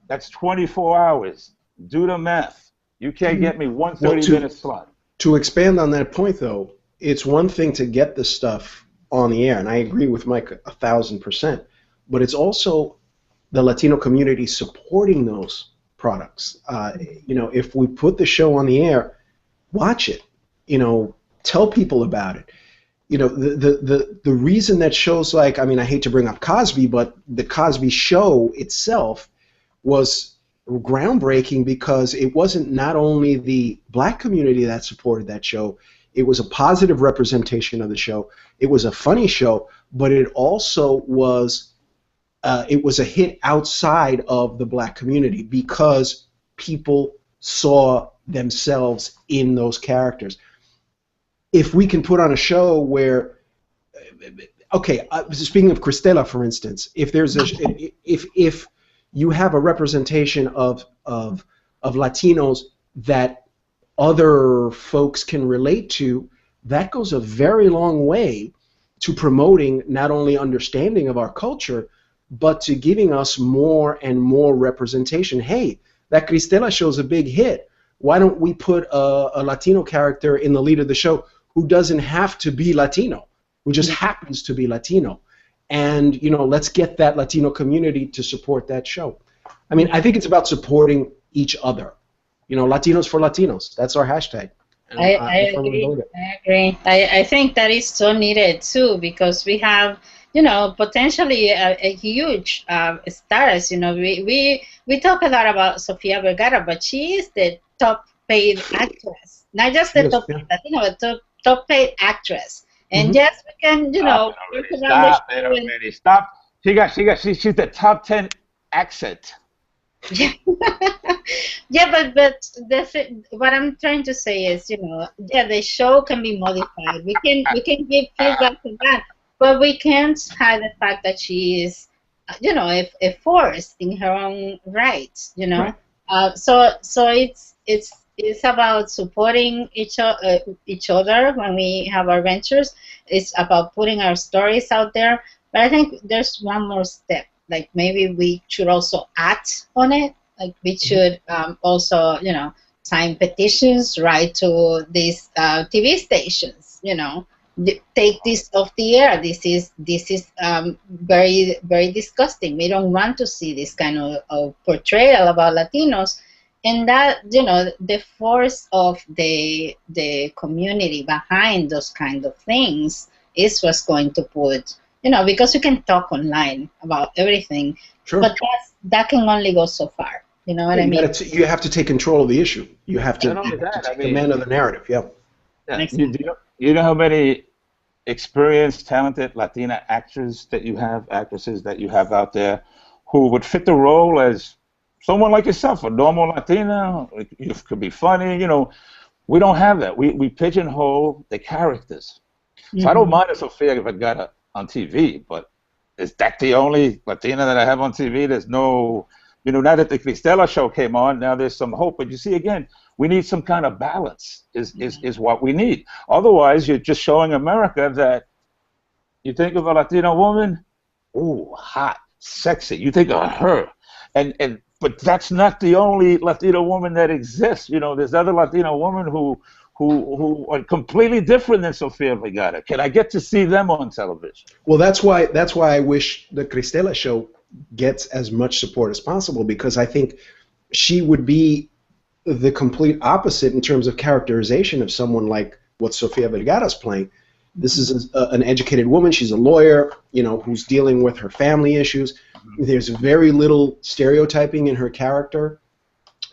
Speaker 1: That's 24 hours. Do the math. You can't get me one 30-minute slot.
Speaker 3: To expand on that point, though, it's one thing to get the stuff on the air, and I agree with Mike 1,000%, but it's also the Latino community supporting those products. If we put the show on the air, watch it. Tell people about it. The reason that shows like, I mean, I hate to bring up Cosby, but the Cosby Show itself was groundbreaking because it wasn't not only the black community that supported that show, it was a positive representation of the show. It was a funny show, but it also was a hit outside of the black community because people saw themselves in those characters. If we can put on a show where, okay, speaking of Cristela, for instance, if you have a representation of Latinos that other folks can relate to, that goes a very long way to promoting not only understanding of our culture, but to giving us more and more representation. Hey, that Cristela show's a big hit. Why don't we put a Latino character in the lead of the show who doesn't have to be Latino, who just happens to be Latino? And, let's get that Latino community to support that show. I mean, I think it's about supporting each other. Latinos for Latinos. That's our hashtag.
Speaker 2: I agree. I think that is so needed too, because we have, potentially a huge stars. We talk a lot about Sofia Vergara, but she is the top paid actress, not just the
Speaker 3: Yes,
Speaker 2: top
Speaker 3: yeah.
Speaker 2: paid Latino, but top paid actress. And yes, we can,
Speaker 1: Stop
Speaker 2: work
Speaker 1: it
Speaker 2: around the
Speaker 1: Stop it
Speaker 2: show and
Speaker 1: already. Stop. She's the top 10 accent.
Speaker 2: yeah, yeah, what I'm trying to say is, yeah, the show can be modified. We can give feedback to that, but we can't hide the fact that she is, a force in her own right.
Speaker 3: Right.
Speaker 2: So it's about supporting each other when we have our ventures. It's about putting our stories out there. But I think there's one more step. Like maybe we should also act on it. Like we should also, sign petitions, write to these TV stations. Take this off the air. This is very very disgusting. We don't want to see this kind of portrayal about Latinos, and that the force of the community behind those kind of things is what's going to put, because you can talk online about everything,
Speaker 3: Sure.
Speaker 2: but that can only go so far. You know what I mean?
Speaker 3: You have to take control of the issue. You have to,
Speaker 1: Not only that,
Speaker 3: take command of the narrative. Yeah.
Speaker 1: yeah,
Speaker 2: Exactly.
Speaker 1: you know how many experienced, talented Latina actresses that you have out there who would fit the role as someone like yourself, a normal Latina. You could be funny. We don't have that. We pigeonhole the characters. So I don't mind if Sofia Vergara on TV, but is that the only Latina that I have on TV? There's no, now that the Cristela show came on, now there's some hope. But you see, again, we need some kind of balance is what we need. Otherwise, you're just showing America that you think of a Latina woman, ooh, hot, sexy. You think of her. But that's not the only Latina woman that exists. There's other Latina women who are completely different than Sofia Vergara. Can I get to see them on television?
Speaker 3: Well, that's why I wish the Cristela show gets as much support as possible, because I think she would be the complete opposite in terms of characterization of someone like what Sofia Vergara's playing. This is an educated woman. She's a lawyer, who's dealing with her family issues. There's very little stereotyping in her character.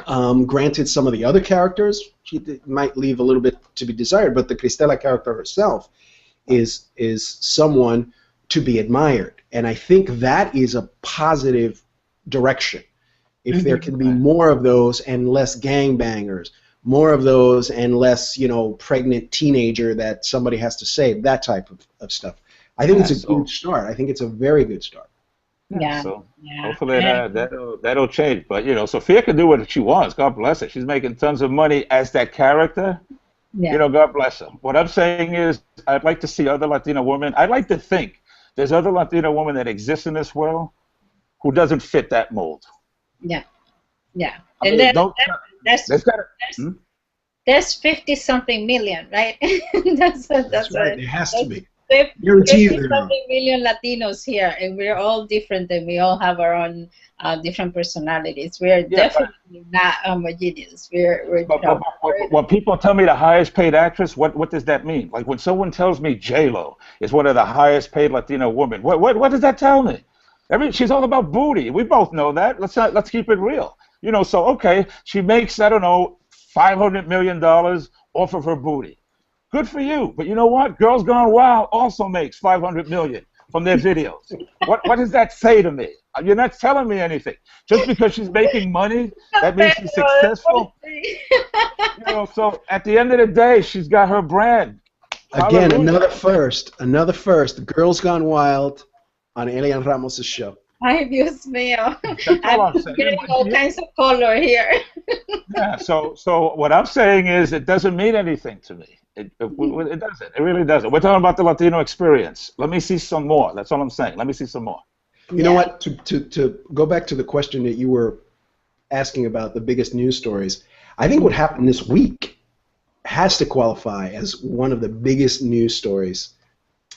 Speaker 3: Granted, some of the other characters she might leave a little bit to be desired, but the Cristela character herself is someone to be admired, and I think that is a positive direction. If there can be more of those and less gangbangers, more of those and less, pregnant teenager that somebody has to save, that type of stuff. I think it's a good start. I think it's a very good start.
Speaker 2: Yeah.
Speaker 1: So
Speaker 2: Yeah.
Speaker 1: hopefully that'll change. But Sophia can do what she wants. God bless her. She's making tons of money as that character.
Speaker 2: Yeah.
Speaker 1: God bless her. What I'm saying is, I'd like to see other Latina women. I'd like to think there's other Latina women that exist in this world who doesn't fit that mold.
Speaker 2: Yeah. Yeah.
Speaker 1: I
Speaker 2: And
Speaker 1: mean,
Speaker 2: there's 50-something million, right? that's
Speaker 3: right. There has to be.
Speaker 2: 50-something million Latinos here, and we're all different, and we all have our own different personalities. We're definitely not homogeneous.
Speaker 1: When people tell me the highest paid actress, what does that mean? Like when someone tells me J-Lo is one of the highest paid Latino women, what does that tell me? She's all about booty. We both know that. Let's keep it real. So okay, she makes, I don't know, $500 million off of her booty. Good for you. But you know what? Girls Gone Wild also makes $500 million from their videos. What does that say to me? You're not telling me anything. Just because she's making money, that means she's successful. So at the end of the day, she's got her brand.
Speaker 3: Again,
Speaker 1: Hallelujah.
Speaker 3: another first. Girls Gone Wild on Elian Ramos' show.
Speaker 2: Ay, Dios mío.
Speaker 1: I'm
Speaker 2: getting all kinds of color here.
Speaker 1: Yeah, so what I'm saying is it doesn't mean anything to me. It doesn't. It really doesn't. We're talking about the Latino experience. Let me see some more. That's all I'm saying. Let me see some more.
Speaker 3: You know what? To go back to the question that you were asking about the biggest news stories, I think what happened this week has to qualify as one of the biggest news stories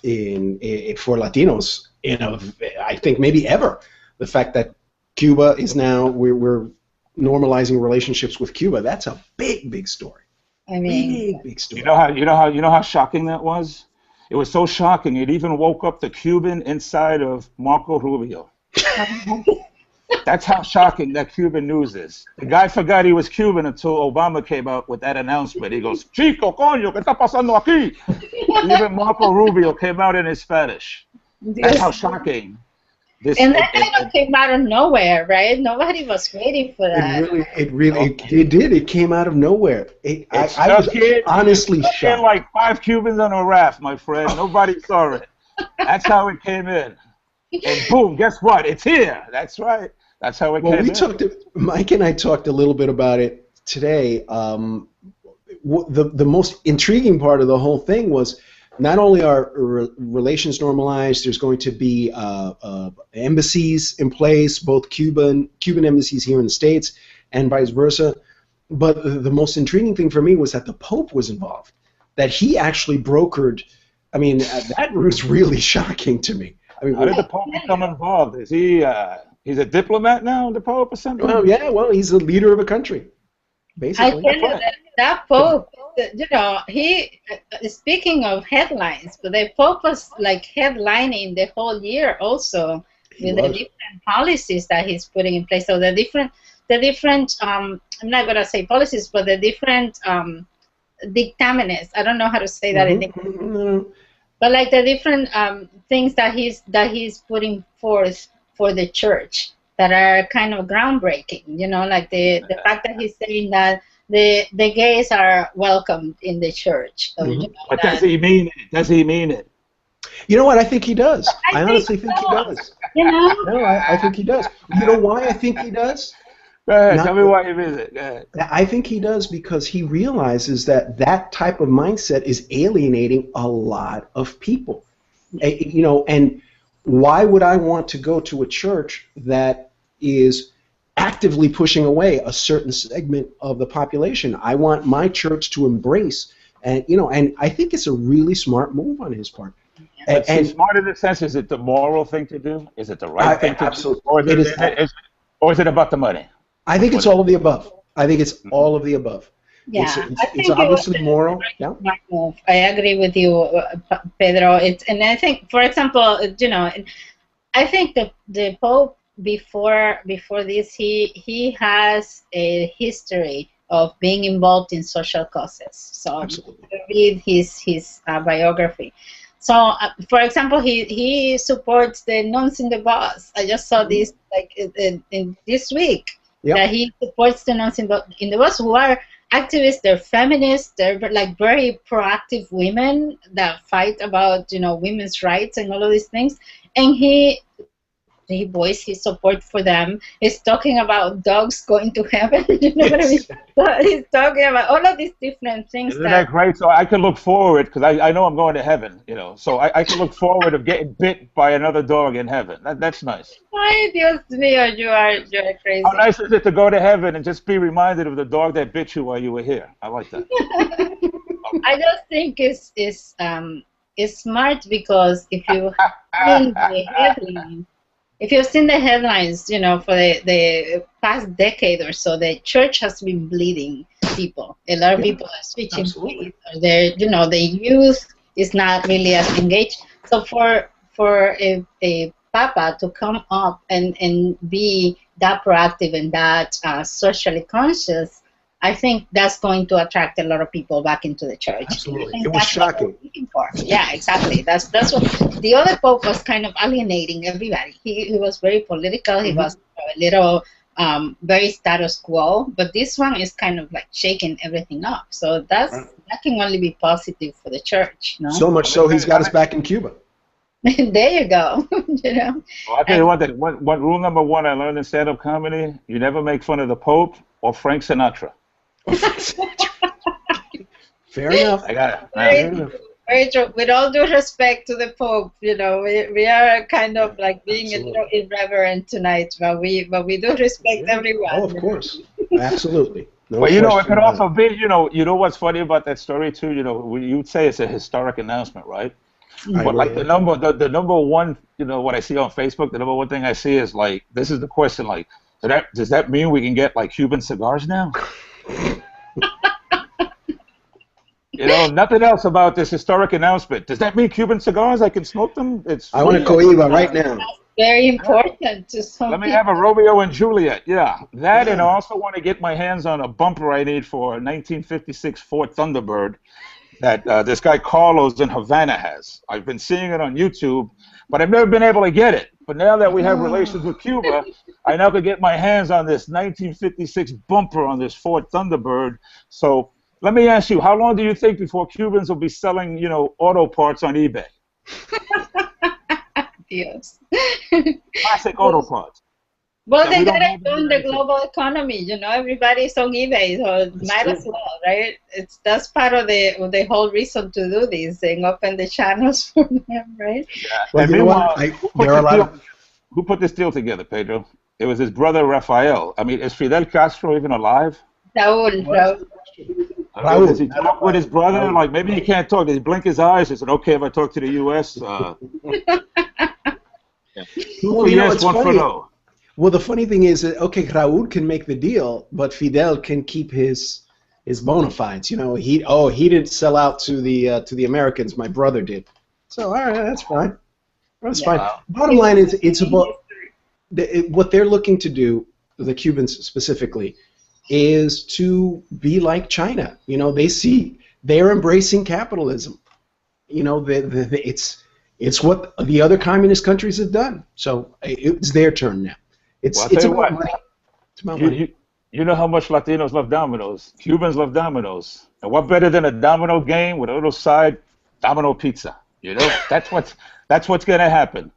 Speaker 3: for Latinos. I think maybe ever. The fact that Cuba is now we're normalizing relationships with Cuba. That's a big story.
Speaker 2: I mean,
Speaker 3: big story.
Speaker 1: You know how shocking that was? It was so shocking. It even woke up the Cuban inside of Marco Rubio. That's how shocking that Cuban news is. The guy forgot he was Cuban until Obama came out with that announcement. He goes, Chico, coño, ¿qué está pasando aquí? Even Marco Rubio came out in his Spanish. That's how shocking.
Speaker 2: And that kind of came out of nowhere, right? Nobody was waiting for that.
Speaker 3: It did. It came out of nowhere. I was honestly shocked.
Speaker 1: Like 5 Cubans on a raft, my friend. Nobody saw it. That's how it came in. And boom, guess what? It's here. That's right. That's how it came in.
Speaker 3: Mike and I talked a little bit about it today. The most intriguing part of the whole thing was not only are relations normalized, there's going to be embassies in place, both Cuban embassies here in the States and vice versa. But the most intriguing thing for me was that the Pope was involved, that he actually brokered. I mean, that was really shocking to me. I mean,
Speaker 1: how did the Pope become involved? Is he he's a diplomat now, the Pope, or something?
Speaker 3: Well, yeah, he's the leader of a country, basically.
Speaker 2: I tell you that Pope, you know, he, speaking of headlines, but the Pope was like headlining the whole year also with the different policies that he's putting in place. So the different I'm not going to say policies, but the different dictámenes. I don't know how to say that in English. But like the different things that he's putting forth for the church that are kind of groundbreaking, you know, like the fact that he's saying that the gays are welcomed in the church. So, you know,
Speaker 1: but does he mean it? Does he mean it?
Speaker 3: You know what? I think he does. I honestly think he does.
Speaker 2: You know?
Speaker 3: No, I think he does. You know why I think he does?
Speaker 1: Go ahead, tell me why you mean it. Go ahead.
Speaker 3: I think he does because he realizes that type of mindset is alienating a lot of people. You know, and why would I want to go to a church that is actively pushing away a certain segment of the population? I want my church to embrace, and you know, and I think it's a really smart move on his part.
Speaker 1: And smart in the sense, is it the moral thing to do? Is it the right thing to do? Or is it about the money?
Speaker 3: I think it's all of the above. I think it's all of the above.
Speaker 2: Yeah,
Speaker 3: it's obviously moral. Yeah.
Speaker 2: I agree with you, Pedro. And I think, for example, you know, I think the Pope before this, he has a history of being involved in social causes. So read his biography. So, for example, he supports the nuns in the bus. I just saw this like in this week. Yep. That he supports the nuns in the bus who are activists. They're feminists. They're like very proactive women that fight about, you know, women's rights and all of these things. And he voiced his support for them. He's talking about dogs going to heaven. You know what I mean? So he's talking about all of these different things.
Speaker 1: Isn't that great? So I can look forward, because I know I'm going to heaven, you know. So I can look forward of getting bit by another dog in heaven. That's nice.
Speaker 2: Ay, Dios mío, you are crazy.
Speaker 1: How nice is it to go to heaven and just be reminded of the dog that bit you while you were here? I like that.
Speaker 2: I just think it's smart, because if you seen the headlines, if you've seen the headlines, you know, for the past decade or so, the church has been bleeding people. A lot of people are switching faith. You know, the youth is not really as engaged. So for a papa to come up and be that proactive and that socially conscious, I think that's going to attract a lot of people back into the church.
Speaker 3: Absolutely. It was shocking.
Speaker 2: Yeah, exactly. That's what the other Pope was kind of alienating everybody. He was very political. He was a little very status quo. But this one is kind of like shaking everything up. So that can only be positive for the church. No?
Speaker 3: So much so he's got us back in Cuba.
Speaker 2: There you go. You know.
Speaker 1: Well, I'll tell you what, rule number 1 I learned in stand-up comedy: you never make fun of the Pope or Frank Sinatra.
Speaker 3: Fair enough.
Speaker 1: I got it.
Speaker 2: Very true. With all due respect to the Pope, you know, we are kind of like being a little irreverent tonight, but we do respect everyone.
Speaker 3: Oh, of course. Absolutely.
Speaker 1: No, well, you know, it could also be, you know what's funny about that story too. You know, you'd say it's a historic announcement, right? But like the number one, you know, what I see on Facebook, the number one thing I see is like, this is the question, like, does that mean we can get like Cuban cigars now? You know, nothing else about this historic announcement. Does that mean Cuban cigars? I can smoke them?
Speaker 3: I want a Cohiba right now.
Speaker 2: very important to some
Speaker 1: Let me
Speaker 2: people.
Speaker 1: have a Romeo and Juliet. Yeah, that, and I also want to get my hands on a bumper I need for a 1956 Ford Thunderbird that this guy Carlos in Havana has. I've been seeing it on YouTube, but I've never been able to get it. But now that we have relations with Cuba, I now could get my hands on this 1956 bumper on this Ford Thunderbird. So let me ask you, how long do you think before Cubans will be selling, you know, auto parts on eBay?
Speaker 2: Yes.
Speaker 1: Classic auto parts.
Speaker 2: Well,
Speaker 1: that
Speaker 2: they
Speaker 1: we don't
Speaker 2: got
Speaker 1: have
Speaker 2: it on
Speaker 1: in
Speaker 2: the
Speaker 1: United States.
Speaker 2: global economy. You know, everybody's on eBay, so might as well, right? That's part of the whole reason to do this and open the channels for them, right?
Speaker 1: Yeah.
Speaker 3: Well,
Speaker 1: And
Speaker 3: you know
Speaker 1: meanwhile,
Speaker 3: what? There are a lot of.
Speaker 1: who put this deal together, Pedro? It was his brother Rafael. I mean, is Fidel Castro even alive?
Speaker 2: Raúl, Raúl.
Speaker 1: I mean, does he
Speaker 3: Raúl.
Speaker 1: talk with his brother? Like, maybe he can't talk. Does he blink his eyes? Is it okay if I talk to the U.S.?
Speaker 3: Well,
Speaker 1: Two
Speaker 3: you know,
Speaker 1: yes,
Speaker 3: it's
Speaker 1: one for
Speaker 3: funny.
Speaker 1: no.
Speaker 3: Well, the funny thing is that okay, Raúl can make the deal, but Fidel can keep his bona fides. You know, he didn't sell out to the Americans. My brother did. So all right, that's fine. That's fine.
Speaker 1: Wow.
Speaker 3: Bottom line is, it's about what they're looking to do. The Cubans specifically is to be like China. You know, they're embracing capitalism. You know, it's what the other communist countries have done. So it's their turn now.
Speaker 1: Well, I'll
Speaker 3: It's
Speaker 1: tell you
Speaker 3: about
Speaker 1: what.
Speaker 3: money. It's about money.
Speaker 1: You know how much Latinos love dominoes. Cubans love dominoes. And what better than a domino game with a little side domino pizza? You know, that's what's going to happen.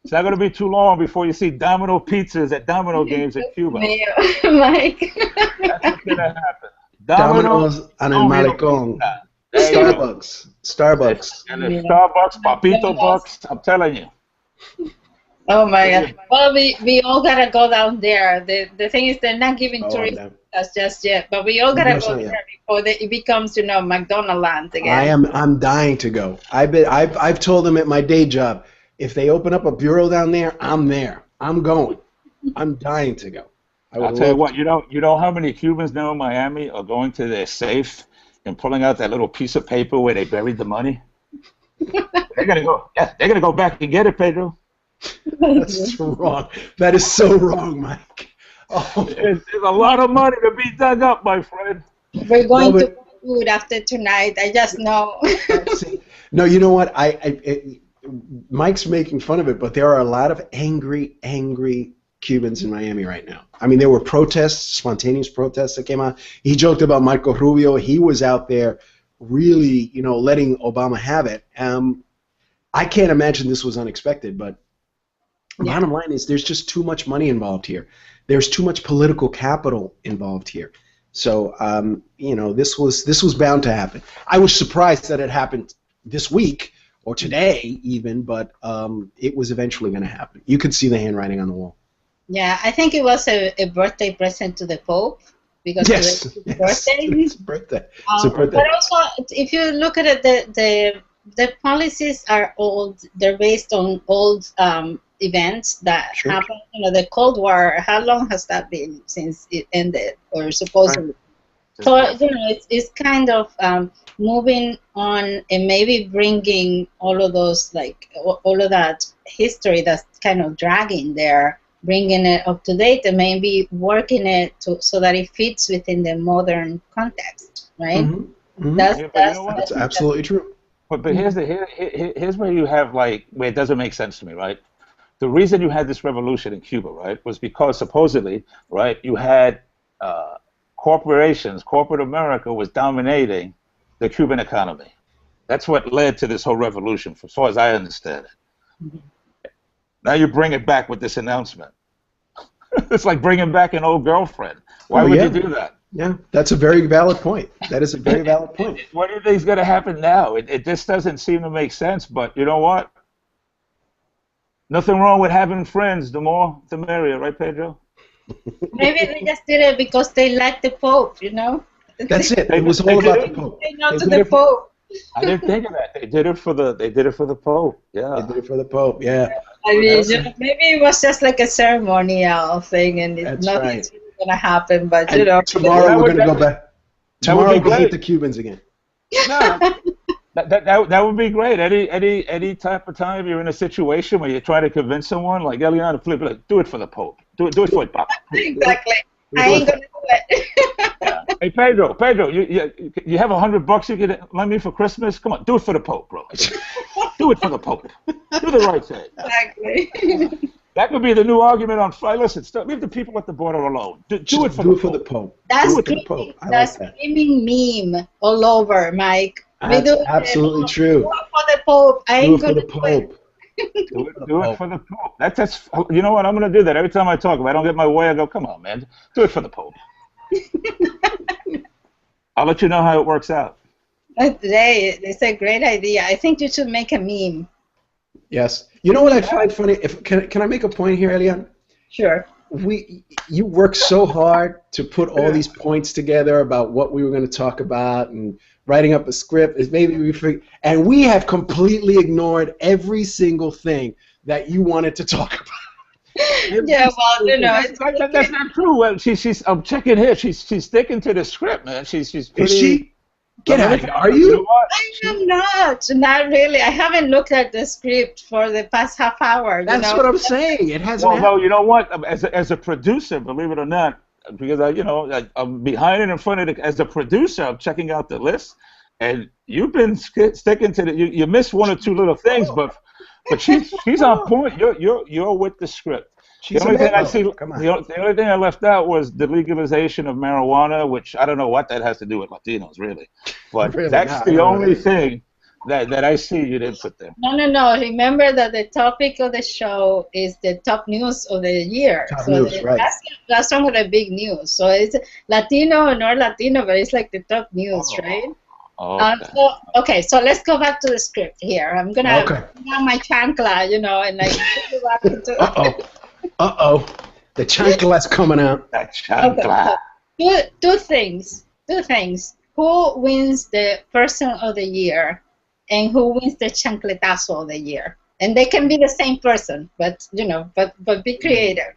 Speaker 1: It's not going to be too long before you see domino pizzas at domino games in Cuba.
Speaker 2: Mike.
Speaker 1: That's what's going to happen.
Speaker 3: Domino's and el
Speaker 1: domino
Speaker 3: malecón.
Speaker 1: pizza. There you go.
Speaker 3: Starbucks.
Speaker 1: And the Starbucks, Papito Bucks, I'm telling you.
Speaker 2: Oh my God! Well, we all gotta go down there. The thing is, they're not giving tourists us just yet, but we all gotta go there before it becomes, you know, McDonald land again.
Speaker 3: I'm dying to go. I've told them at my day job, if they open up a bureau down there, I'm there. I'm going. I'm dying to go.
Speaker 1: I'll tell you what. You know how many Cubans now in Miami are going to their safe and pulling out that little piece of paper where they buried the money? They're gonna go. Yeah, they're gonna go back and get it, Pedro.
Speaker 3: That's wrong. That is so wrong, Mike. Oh.
Speaker 1: There's a lot of money to be dug up, my friend.
Speaker 2: We're going to food after tonight. I just know.
Speaker 3: No, you know what? Mike's making fun of it, but there are a lot of angry Cubans in Miami right now. I mean, there were protests, spontaneous protests that came out. He joked about Marco Rubio. He was out there really, you know, letting Obama have it. I can't imagine this was unexpected, but bottom line is there's just too much money involved here. There's too much political capital involved here. So, you know, this was bound to happen. I was surprised that it happened this week or today even, but it was eventually going to happen. You could see the handwriting on the wall.
Speaker 2: Yeah, I think it was a birthday present to the Pope. Because
Speaker 3: yes,
Speaker 2: it's his birthday.
Speaker 3: It's a birthday. It's a birthday.
Speaker 2: But also, if you look at it, the policies are old. They're based on old events that happened. You know, the Cold War. How long has that been since it ended, or supposedly? Right. So you know, it's kind of moving on and maybe bringing all of those, like all of that history that's kind of dragging there, bringing it up to date, and maybe working it so that it fits within the modern context, right?
Speaker 3: Mm-hmm. Mm-hmm.
Speaker 2: That's
Speaker 3: absolutely true.
Speaker 1: But here's where you have where it doesn't make sense to me, right? The reason you had this revolution in Cuba, right, was because supposedly, right, you had corporations, corporate America was dominating the Cuban economy. That's what led to this whole revolution, as far as I understand it. Mm-hmm. Now you bring it back with this announcement. It's like bringing back an old girlfriend. Why would you do that?
Speaker 3: Yeah, that's a very valid point. That is a very valid point.
Speaker 1: What do you think is going to happen now? It just doesn't seem to make sense, but you know what? Nothing wrong with having friends. The more, the merrier, right, Pedro?
Speaker 2: Maybe they just did it because they like the Pope, you know?
Speaker 3: That's it. It was all about the Pope.
Speaker 2: They know to the Pope.
Speaker 1: I didn't think of that. They did it for the Pope. Yeah.
Speaker 3: They did it for the Pope. Yeah.
Speaker 2: I mean, maybe it was just like a ceremonial thing, and nothing's really gonna happen. But you know,
Speaker 3: tomorrow we're gonna go back. Tomorrow we'll hit the Cubans again.
Speaker 1: No, That would be great. Any type of time you're in a situation where you're trying to convince someone, like Eliana, flip it, like, do it for the Pope. Do it for the Papa.
Speaker 2: Exactly. I ain't gonna do it.
Speaker 1: Yeah. Hey Pedro, you have $100 you can lend me for Christmas? Come on, do it for the Pope, bro. Do it for the Pope. Do the right thing.
Speaker 2: Exactly.
Speaker 1: That could be the new argument on Friday. Listen, leave the people at the border alone. Do it for the Pope.
Speaker 2: That's
Speaker 3: That's
Speaker 2: screaming meme all over, Mike.
Speaker 3: That's absolutely true.
Speaker 2: Do it for the Pope. I ain't gonna do it.
Speaker 1: Do it for the Pope. That's you know what? I'm going to do that every time I talk. If I don't get my way, I go, come on, man. Do it for the Pope. I'll let you know how it works out.
Speaker 2: Today, it's a great idea. I think you should make a meme.
Speaker 3: Yes. You know what I find funny? Can I make a point here, Elian?
Speaker 2: Sure.
Speaker 3: You worked so hard to put all these points together about what we were going to talk about and writing up a script. And we have completely ignored every single thing that you wanted to talk about.
Speaker 2: Yeah, well, you know,
Speaker 1: that's not true. Well, I'm checking here. She's sticking to the script, man. She's pretty.
Speaker 3: Is she? Get out of here. Are you?
Speaker 1: You know what?
Speaker 2: I am not really. I haven't looked at the script for the past half hour.
Speaker 3: That's what I'm saying. It hasn't.
Speaker 1: Well, you know what? As a producer, believe it or not, because I'm behind it, in front of it. As a producer, I'm checking out the list, and you've been sticking to the. You missed one or two little things, but she's on point. You're with the script. The only thing I left out was the legalization of marijuana, which I don't know what that has to do with Latinos, really. But that's the only thing that I see you didn't put there.
Speaker 2: No. Remember that the topic of the show is the top news of the year.
Speaker 3: Top news, right.
Speaker 2: That's some of the big news. So it's Latino or not Latino, but it's like the top news, right?
Speaker 1: Okay.
Speaker 2: So let's go back to the script here. I'm going to put on my chancla, and like put it back into
Speaker 3: the chancla's coming out.
Speaker 1: That chancla.
Speaker 2: Okay. Two things. Who wins the person of the year and who wins the chancletazo of the year? And they can be the same person, but be creative.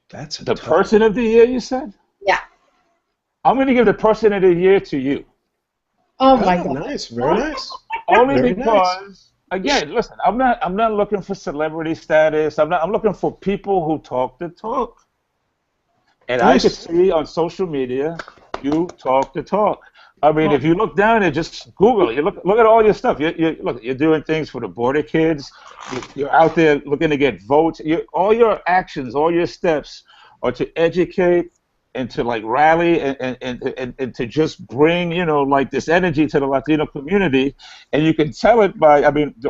Speaker 3: That's
Speaker 1: the person of the year, you said?
Speaker 2: Yeah.
Speaker 3: I'm
Speaker 1: going to give the person of the year to you.
Speaker 2: Oh my God.
Speaker 3: Nice, very nice.
Speaker 1: Only because, again, listen, I'm not looking for celebrity status. I'm looking for people who talk the talk. And nice. I can see on social media, you talk the talk. I mean, if you look down and just Google it, you look at all your stuff. You're doing things for the border kids. You're out there looking to get votes. All your actions, all your steps are to educate and to like rally and to just bring like this energy to the Latino community. And you can tell it by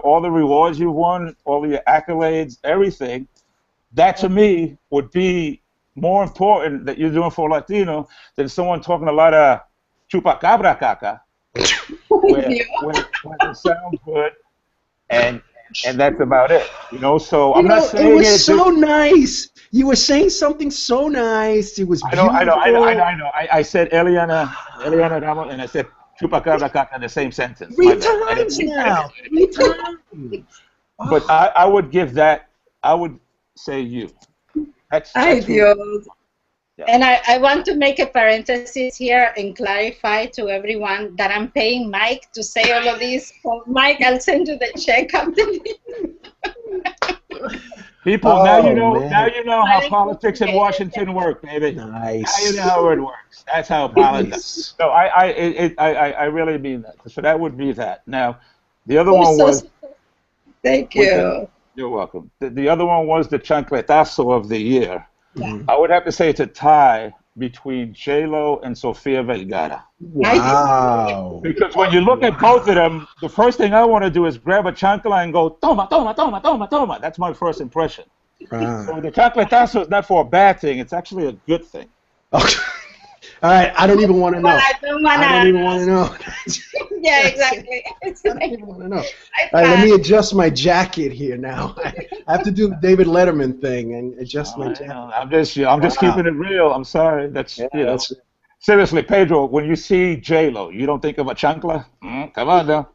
Speaker 1: all the rewards you've won, all your accolades, everything. That to me would be more important that you're doing for Latino than someone talking a lot of chupacabra caca, where it sounds good, and that's about it. So I'm not saying
Speaker 3: it was so nice. You were saying something so nice. It was beautiful.
Speaker 1: I know. I said Eliana Ramos, and I said chupacabra caca in the same sentence.
Speaker 3: Three times now.
Speaker 1: But I would give that. I would say you. That's
Speaker 2: Dios. Yeah. And I want to make a parenthesis here and clarify to everyone that I'm paying Mike to say all of this. So Mike, I'll send you the check after this.
Speaker 1: People, now you know how politics in Washington work, baby.
Speaker 3: Nice.
Speaker 1: Now you know how it works. That's how politics. So I really mean that. So that would be that. Now, the other one was.
Speaker 2: Thank you.
Speaker 1: You're welcome. The other one was the chancletazo of the year.
Speaker 2: Yeah.
Speaker 1: I would have to say it's a tie between J-Lo and Sofia Vergara.
Speaker 3: Wow.
Speaker 1: Because when you look at both of them, the first thing I want to do is grab a chancla and go, toma, toma, toma, toma, toma. That's my first impression.
Speaker 3: Wow.
Speaker 1: So the chancletazo is not for a bad thing. It's actually a good thing.
Speaker 3: Okay. All right. I don't even want to know. I don't even want to know.
Speaker 2: Yeah, exactly.
Speaker 3: I don't even want to know. All right, let me adjust my jacket here now. I have to do the David Letterman thing and adjust my jacket.
Speaker 1: I'm just keeping it real. I'm sorry. That's seriously, Pedro. When you see J-Lo, you don't think of a chancla? Come on now.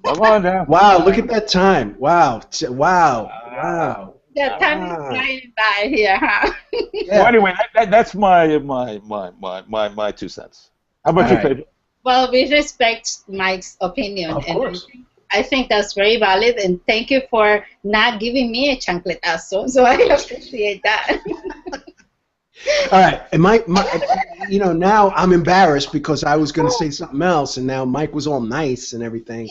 Speaker 1: Come on now.
Speaker 3: Wow! Look at that time. Wow! Wow!
Speaker 2: Yeah, time is flying by here, huh?
Speaker 1: Yeah. So anyway, that's my 2 cents. How about you, Pedro?
Speaker 2: Well, we respect Mike's opinion,
Speaker 3: Of
Speaker 2: and
Speaker 3: course.
Speaker 2: I think that's very valid. And thank you for not giving me a chancletazo. So I appreciate that.
Speaker 3: All right, and now I'm embarrassed because I was going to say something else, and now Mike was all nice and everything.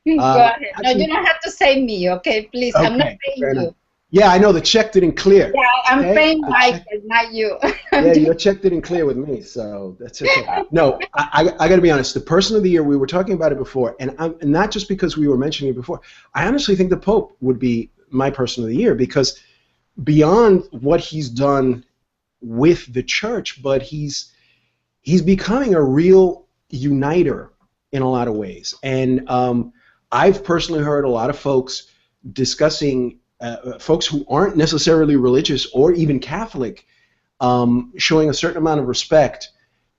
Speaker 2: Go ahead. No,
Speaker 3: Actually,
Speaker 2: you don't have to say me, okay? Please, I'm not
Speaker 3: okay,
Speaker 2: paying
Speaker 3: fair
Speaker 2: you.
Speaker 3: enough. Yeah, I know the check didn't clear.
Speaker 2: Yeah, I'm
Speaker 3: Okay?
Speaker 2: paying
Speaker 3: The
Speaker 2: Mike,
Speaker 3: check-
Speaker 2: but not you.
Speaker 3: Yeah, your check didn't clear with me, so that's okay. No, I got to be honest. The person of the year, we were talking about it before, and not just because we were mentioning it before. I honestly think the Pope would be my person of the year because beyond what he's done with the church, but he's becoming a real uniter in a lot of ways. And I've personally heard a lot of folks discussing, folks who aren't necessarily religious or even Catholic, showing a certain amount of respect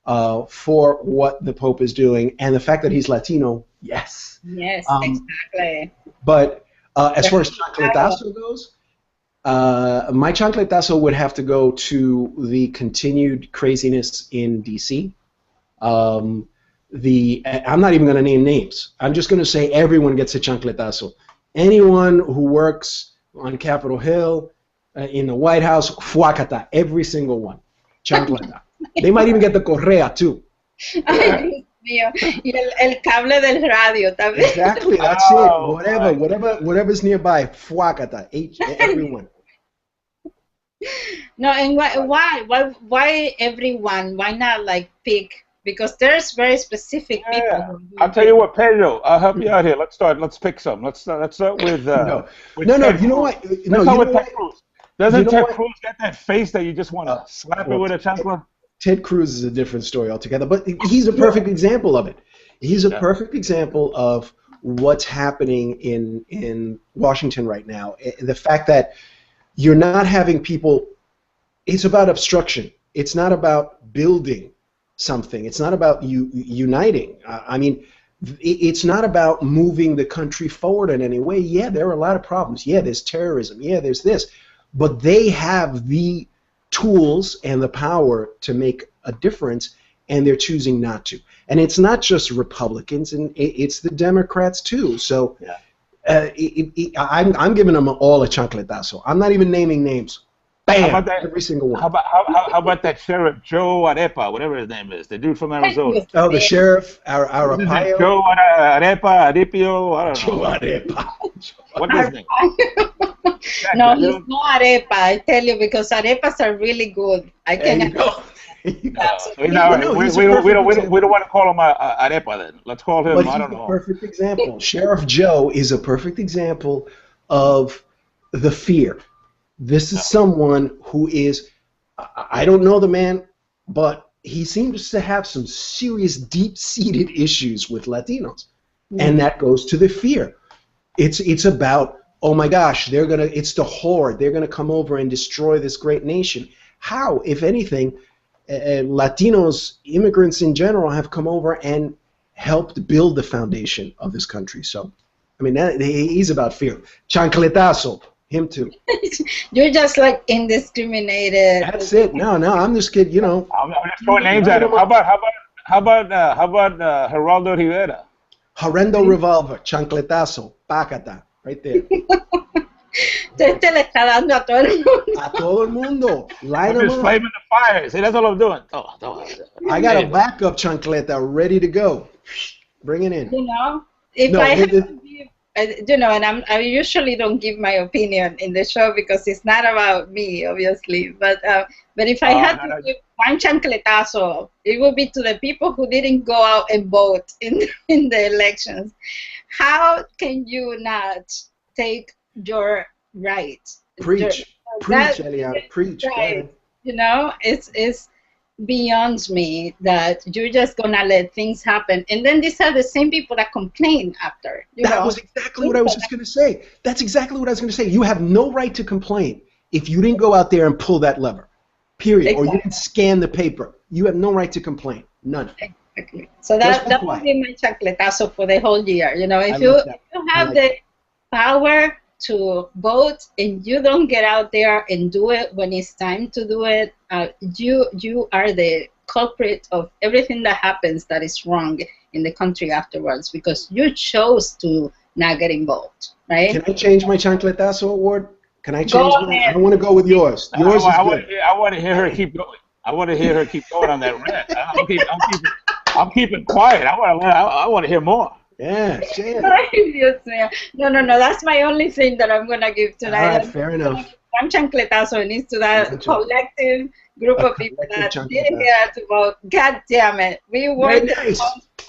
Speaker 3: for what the Pope is doing, and the fact that he's Latino, yes.
Speaker 2: Yes, exactly.
Speaker 3: But as far as chancletazo goes, my chancletazo would have to go to the continued craziness in D.C. I'm not even going to name names. I'm just going to say everyone gets a chancletazo. Anyone who works on Capitol Hill, in the White House, fuacata, every single one. Chancleta. They might even get the correa too.
Speaker 2: Ay, Dios mío. Y el cable del radio también.
Speaker 3: Exactly, that's
Speaker 1: Oh,
Speaker 3: it. Whatever's nearby, fuacata, everyone.
Speaker 2: No, and why everyone? Why not like pick? Because there's very specific people.
Speaker 1: Yeah.
Speaker 2: Who do
Speaker 1: I'll tell you what, Pedro. I'll help you out here. Let's pick some. Let's start with
Speaker 3: No,
Speaker 1: with
Speaker 3: no,
Speaker 1: Ted
Speaker 3: you know
Speaker 1: Cruz.
Speaker 3: what?
Speaker 1: Let's
Speaker 3: No,
Speaker 1: start
Speaker 3: you
Speaker 1: with
Speaker 3: know
Speaker 1: Ted
Speaker 3: what?
Speaker 1: Cruz. Doesn't
Speaker 3: You know
Speaker 1: Ted
Speaker 3: what?
Speaker 1: Cruz get that face that you just want to slap it with a chancla?
Speaker 3: Ted Cruz is a different story altogether, but he's a perfect example of it. He's a perfect example of what's happening in Washington right now. The fact that you're not having people. It's about obstruction. It's not about building something. It's not about uniting. I mean, it's not about moving the country forward in any way. Yeah, there are a lot of problems. Yeah, there's terrorism. Yeah, there's this. But they have the tools and the power to make a difference, and they're choosing not to. And it's not just Republicans, and it's the Democrats too. So I'm giving them all a chancletazo. I'm not even naming names. Bam!
Speaker 1: How about that?
Speaker 3: Every single one.
Speaker 1: How about that Sheriff Joe Arepa, whatever his name is, the dude from Arizona?
Speaker 3: Oh, the sheriff,
Speaker 1: What is it?
Speaker 3: Arapaio.
Speaker 1: Joe Arepa, Aripio, I don't
Speaker 3: Joe
Speaker 1: know.
Speaker 3: Arepa.
Speaker 1: What's his name?
Speaker 2: No,
Speaker 1: You
Speaker 2: he's not arepa. I tell you, because arepas are really good. I
Speaker 3: There
Speaker 2: can.
Speaker 3: you go. There you go.
Speaker 1: We don't want to call him Arepa then. Let's call him,
Speaker 3: But
Speaker 1: I
Speaker 3: he's
Speaker 1: don't
Speaker 3: a
Speaker 1: know.
Speaker 3: perfect example. Sheriff Joe is a perfect example of the fear. This is someone who is, I don't know the man, but he seems to have some serious deep-seated issues with Latinos. And that goes to the fear. It's about, oh my gosh, it's the horde. They're going to come over and destroy this great nation. How, if anything, Latinos, immigrants in general, have come over and helped build the foundation of this country. So, I mean, he's about fear. Chancletazo, him too.
Speaker 2: You're just like indiscriminated.
Speaker 3: That's it. No, I'm this kid. You know.
Speaker 1: I'm just throwing names at him. How about Geraldo Rivera?
Speaker 3: Horrendo revolver, chancletazo, pacata, right there.
Speaker 2: Este le está dando a todo el mundo.
Speaker 3: A todo el mundo. Line
Speaker 1: I'm
Speaker 3: them
Speaker 1: just
Speaker 3: up.
Speaker 1: flaming the fires. See, that's all I'm doing.
Speaker 3: I got a backup chancleta ready to go. Bring it in.
Speaker 2: You know, if
Speaker 3: No,
Speaker 2: I have
Speaker 3: the-
Speaker 2: to give, you know, and I usually don't give my opinion in the show because it's not about me, obviously. But if I had to give one chancletazo, it would be to the people who didn't go out and vote in the elections. How can you not take your right?
Speaker 3: Preach,
Speaker 2: That-
Speaker 3: Eliana, preach. Go
Speaker 2: right.
Speaker 3: ahead.
Speaker 2: You know, it's beyond me that you're just gonna let things happen, and then these are the same people that complain after.
Speaker 3: That was exactly what I was just going to say. That's exactly what I was going to say. You have no right to complain if you didn't go out there and pull that lever, period, or you didn't scan the paper. You have no right to complain. None.
Speaker 2: Exactly. So that would be my chancletazo for the whole year. You know, if you have the power to vote and you don't get out there and do it when it's time to do it, you are the culprit of everything that happens that is wrong in the country afterwards, because you chose to not get involved, right?
Speaker 3: Can I change my chancletazo award? Can I
Speaker 2: Go
Speaker 3: change mine? I
Speaker 2: ahead.
Speaker 3: want to go with yours. Yours is good.
Speaker 1: I want to hear her keep going. I want to hear her keep going on that rant. I'm keeping quiet. I want to hear more.
Speaker 3: Yeah, shit.
Speaker 2: Ay, Dios mío. No. That's my only thing that I'm gonna give
Speaker 3: All
Speaker 2: tonight.
Speaker 3: right, fair enough.
Speaker 2: One chancletazo needs to that collective group of people that
Speaker 3: collective
Speaker 2: didn't get to vote. God damn it. We worked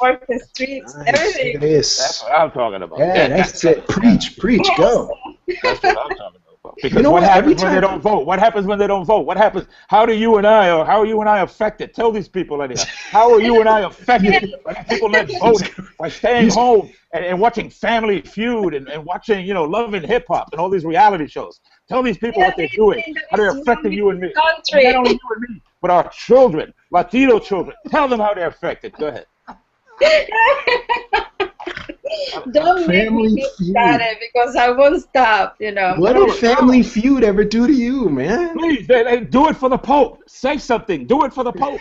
Speaker 2: work the streets, everything.
Speaker 3: It is.
Speaker 1: That's what I'm talking about.
Speaker 3: Yeah, that's it. Preach, go.
Speaker 1: That's what I'm talking about. Because
Speaker 3: You know
Speaker 1: what
Speaker 3: what?
Speaker 1: happens when they don't vote? What happens when they don't vote? What happens? How are you and I affected? Tell these people anyhow. How are you and I affected by people not voting, by staying home and watching Family Feud and watching, Love and Hip Hop and all these reality shows? Tell these people what they're doing, how they're affecting you and me. And not only you and me, but our children, Latino children. Tell them how they're affected. Go ahead.
Speaker 2: Don't make me get started because I won't stop,
Speaker 3: What did Family Feud ever do to you, man?
Speaker 1: Please, they do it for the Pope. Say something. Do it for the Pope.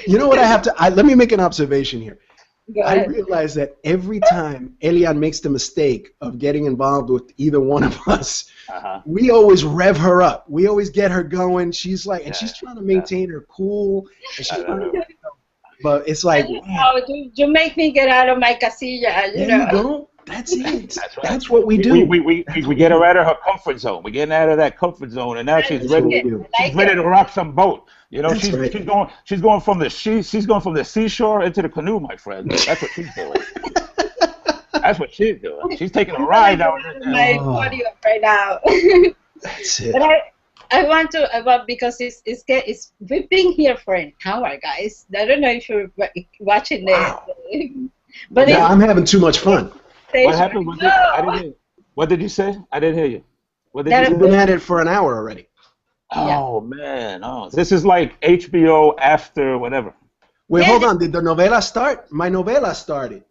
Speaker 3: You know what I have to... let me make an observation here.
Speaker 2: Go
Speaker 3: I
Speaker 2: ahead.
Speaker 3: realize that every time Elian makes the mistake of getting involved with either one of us, we always rev her up. We always get her going. She's like... And she's trying to maintain her cool. And she's trying to... But it's like,
Speaker 2: you make me get out of my casilla.
Speaker 3: There you go. That's it. That's what we do.
Speaker 1: We get her out of her comfort zone. We're getting out of that comfort zone, and now she's ready. She's ready to rock some boat. She's going from the seashore into the canoe, my friend. That's what she's doing. That's what she's doing. She's taking a ride down there.
Speaker 2: My body up right now.
Speaker 3: That's it.
Speaker 2: But I want to, because we've been here for an hour, guys. I don't know if you're watching but
Speaker 3: I'm having too much fun.
Speaker 1: What happened? What did you say? I didn't hear you. What did you say?
Speaker 3: We've been at it for an hour already.
Speaker 1: Oh, man. Oh, this is like HBO after whatever.
Speaker 3: Wait, hold on. Did the novela start? My novela started.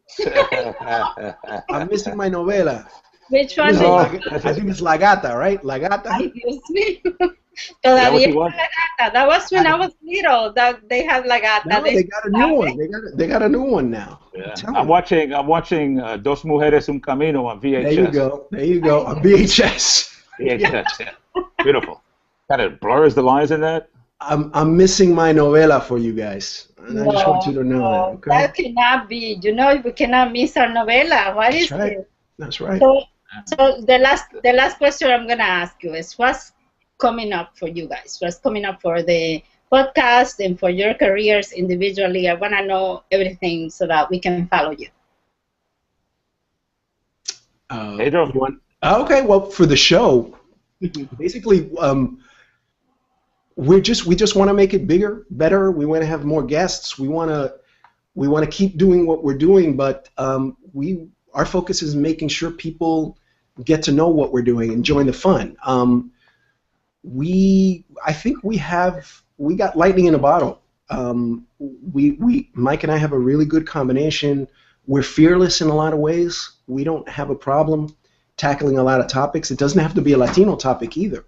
Speaker 3: I'm missing my novela.
Speaker 2: Which one?
Speaker 3: I think it's La Gata, right? La Gata.
Speaker 2: Ay, Dios mío. Todavía La Gata. That was when I was little. That they had La Gata.
Speaker 3: No, they got a new one. They got a new one now.
Speaker 1: Yeah. I'm watching Dos Mujeres Un Camino on VHS.
Speaker 3: There you go. On VHS.
Speaker 1: VHS. Yeah. Beautiful. Kind of blurs the lines in that.
Speaker 3: I'm missing my novela for you guys. And I just want you to know that. Okay?
Speaker 2: That cannot be. We cannot miss our novela. What is it?
Speaker 3: That's right.
Speaker 2: So the last question I'm gonna ask you is, what's coming up for you guys? What's coming up for the podcast and for your careers individually? I wanna know everything so that we can follow you.
Speaker 1: Pedro, you want?
Speaker 3: Okay. Well, for the show, basically, we just want to make it bigger, better. We want to have more guests. We want to keep doing what we're doing, but our focus is making sure people get to know what we're doing and join the fun. I think we got lightning in a bottle. Mike and I have a really good combination. We're fearless in a lot of ways. We don't have a problem tackling a lot of topics. It doesn't have to be a Latino topic either.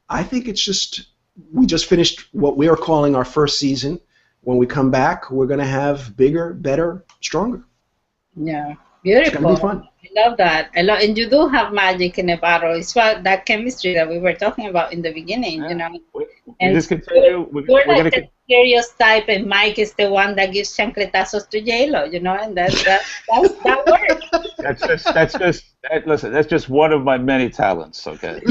Speaker 3: I think we just finished what we are calling our first season. When we come back, we're going to have bigger, better, stronger.
Speaker 2: Yeah, beautiful.
Speaker 3: It's going to be fun.
Speaker 2: I love that. And you do have magic in a bottle. It's that chemistry that we were talking about in the beginning,
Speaker 1: We just continue. We're
Speaker 2: like
Speaker 1: going to
Speaker 2: serious type, and Mike is the one that gives chancletazos to J-Lo, and that works.
Speaker 1: That's just one of my many talents, okay?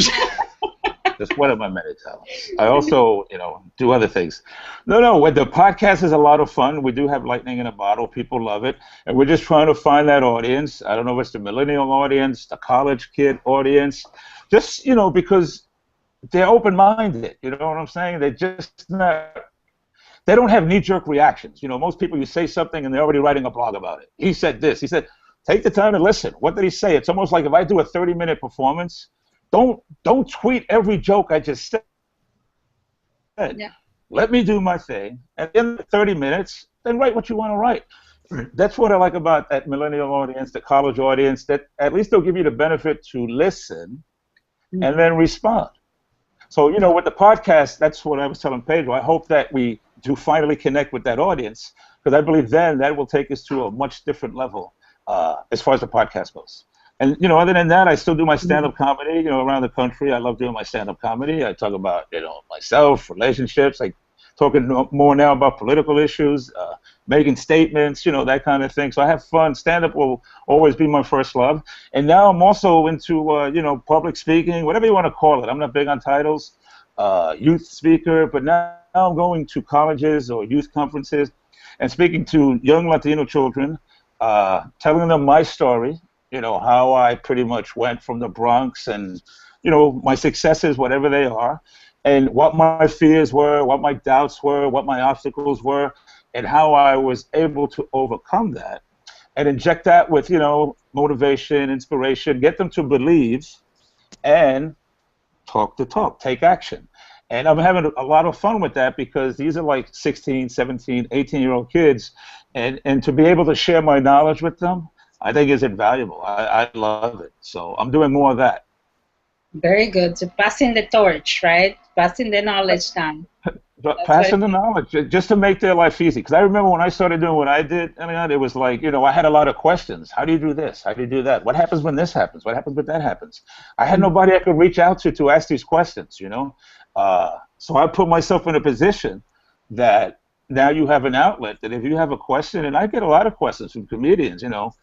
Speaker 1: Just one of my many talents. I also, do other things. No, the podcast is a lot of fun. We do have lightning in a bottle. People love it. And we're just trying to find that audience. I don't know if it's the millennial audience, the college kid audience. Just, because they're open-minded. You know what I'm saying? They're just not... They don't have knee-jerk reactions. Most people, you say something and they're already writing a blog about it. He said this. He said, take the time to listen. What did he say? It's almost like if I do a 30-minute performance, don't tweet every joke I just said. Yeah. Let me do my thing. And in the 30 minutes, then write what you want to write. Right. That's what I like about that millennial audience, the college audience, that at least they'll give you the benefit to listen and then respond. So, you know, with the podcast, that's what I was telling Pedro. I hope that we do finally connect with that audience, because I believe then that will take us to a much different level as far as the podcast goes. And, you know, other than that, I still do my stand-up comedy, you know, around the country. I love doing my stand-up comedy. I talk about, you know, myself, relationships. I talking more now about political issues, making statements, you know, that kind of thing. So I have fun. Stand-up will always be my first love. And now I'm also into, you know, public speaking, whatever you want to call it. I'm not big on titles, youth speaker, but now I'm going to colleges or youth conferences and speaking to young Latino children, telling them my story, you know, how I pretty much went from the Bronx and, you know, my successes, whatever they are, and what my fears were, what my doubts were, what my obstacles were, and how I was able to overcome that, and inject that with, you know, motivation, inspiration, get them to believe, and talk the talk, take action. And I'm having a lot of fun with that, because these are like 16, 17, 18-year-old kids, and to be able to share my knowledge with them, I think is invaluable. I love it. So I'm doing more of that.
Speaker 2: Very good. So passing the torch, right? Passing the knowledge down.
Speaker 1: Passing the knowledge, just to make their life easy. Because I remember when I started doing what I did, it was like, you know, I had a lot of questions. How do you do this? How do you do that? What happens when this happens? What happens when that happens? I had nobody I could reach out to ask these questions, you know. So I put myself in a position that now you have an outlet that if you have a question, and I get a lot of questions from comedians, you know,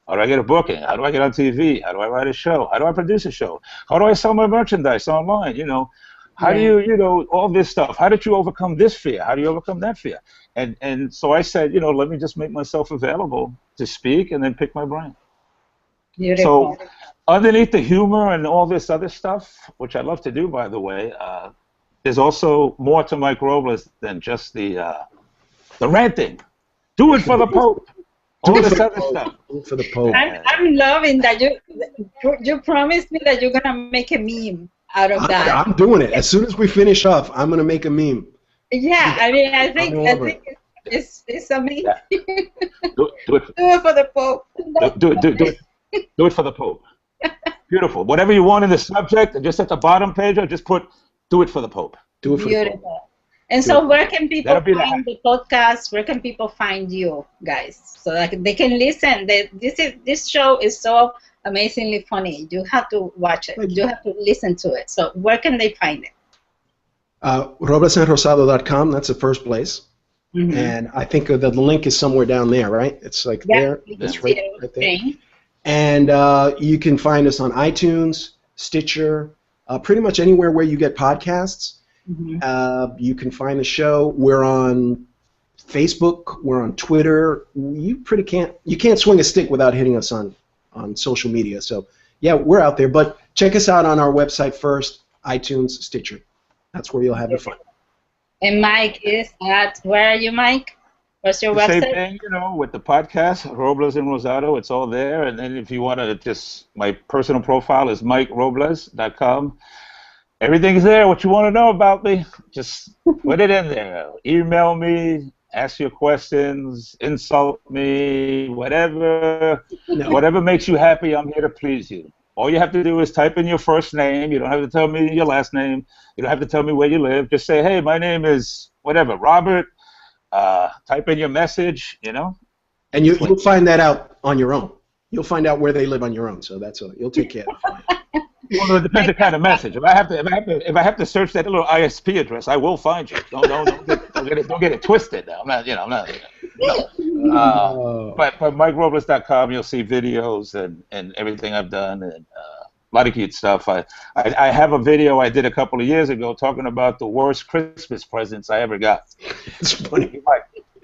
Speaker 1: how do I get a booking? How do I get on TV? How do I write a show? How do I produce a show? How do I sell my merchandise online? You know, how do you, you know, all this stuff. How did you overcome this fear? How do you overcome that fear? And so I said, you know, let me just make myself available to speak and then pick my brain.
Speaker 2: Beautiful.
Speaker 1: So underneath the humor and all this other stuff, which I love to do, by the way, there's also more to Mike Robles than just the ranting. Do it for the Pope. All this other stuff.
Speaker 3: Do it for the Pope.
Speaker 2: I'm loving that you promised me that you're gonna make a meme out of that.
Speaker 3: I'm doing it. As soon as we finish off, I'm gonna make a meme.
Speaker 2: Yeah, I mean, I think it's amazing.
Speaker 1: Yeah. Do it
Speaker 2: for the Pope.
Speaker 1: Do it for the Pope. Beautiful. Whatever you want in the subject, and just at the bottom page, just put "Do it for the Pope."
Speaker 3: Do it for the Pope.
Speaker 2: And so where can people find the podcast? Where can people find you guys? So that they can listen. This show is so amazingly funny. You have to watch it. You have to listen to it. So where can they find it?
Speaker 3: Roblesandrosado.com, that's the first place. Mm-hmm. And I think the link is somewhere down there, right? It's like there. It's right there. And you can find us on iTunes, Stitcher, pretty much anywhere where you get podcasts. Mm-hmm. You can find the show. We're on Facebook. We're on Twitter. You can't swing a stick without hitting us on social media. So yeah, we're out there. But check us out on our website first, iTunes, Stitcher. That's where you'll have your fun.
Speaker 2: And Mike is at, where are you, Mike? What's your website?
Speaker 1: Same thing, you know, with the podcast, Robles and Rosado. It's all there. And then if you want to my personal profile is MikeRobles.com. Everything's there. What you want to know about me, just put it in there. Email me, ask your questions, insult me, whatever. No. Whatever makes you happy, I'm here to please you. All you have to do is type in your first name. You don't have to tell me your last name. You don't have to tell me where you live. Just say, hey, my name is whatever, Robert. Type in your message, you know.
Speaker 3: And you'll find that out on your own. You'll find out where they live on your own. So that's all. You'll take care of it.
Speaker 1: Well, it depends the kind of message. If I have to search that little ISP address, I will find you. Don't get it twisted. I'm not. No. But MikeRobles.com, you'll see videos and everything I've done and a lot of cute stuff. I have a video I did a couple of years ago talking about the worst Christmas presents I ever got.
Speaker 3: It's funny.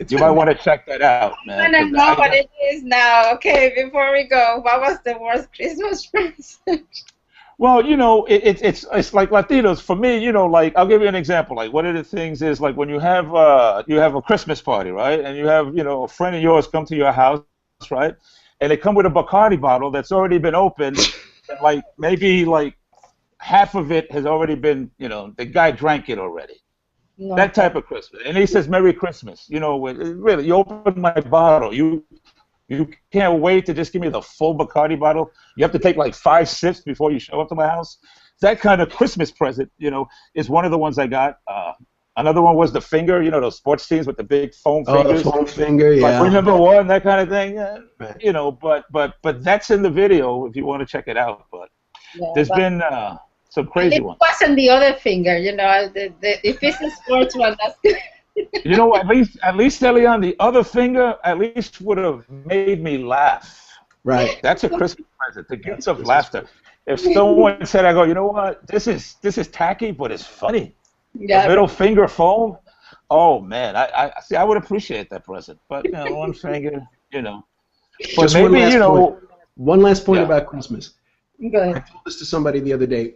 Speaker 1: You might want to check that out, man.
Speaker 2: I don't know what it is now. Okay, before we go, what was the worst Christmas present?
Speaker 1: Well, you know, it's like Latinos. For me, you know, like I'll give you an example. Like one of the things is like when you have a Christmas party, right? And you have, you know, a friend of yours come to your house, right? And they come with a Bacardi bottle that's already been opened, and like maybe like half of it has already been, you know, the guy drank it already. No. That type of Christmas. And he says, "Merry Christmas." You know, really, you open my bottle, you can't wait to just give me the full Bacardi bottle. You have to take like 5 sips before you show up to my house. that kind of Christmas present, is one of the ones I got. Another one was the finger, those sports teams with the big foam fingers.
Speaker 3: Oh, the foam finger, yeah.
Speaker 1: Like, remember one, that kind of thing.
Speaker 3: Right.
Speaker 1: But that's in the video if you want to check it out. But there's been some crazy ones.
Speaker 2: It wasn't the other finger, if it's a sports one, that's good.
Speaker 1: At least Elian, the other finger at least would have made me laugh.
Speaker 3: Right.
Speaker 1: That's a Christmas present, the gift of laughter. If someone said, I go, you know what, this is tacky, but it's funny.
Speaker 2: Yeah.
Speaker 1: The middle finger foam. Oh man, I see. I would appreciate that present, but one finger, But
Speaker 3: just
Speaker 1: maybe
Speaker 3: one last point about Christmas.
Speaker 2: Go ahead.
Speaker 3: I told this to somebody the other day.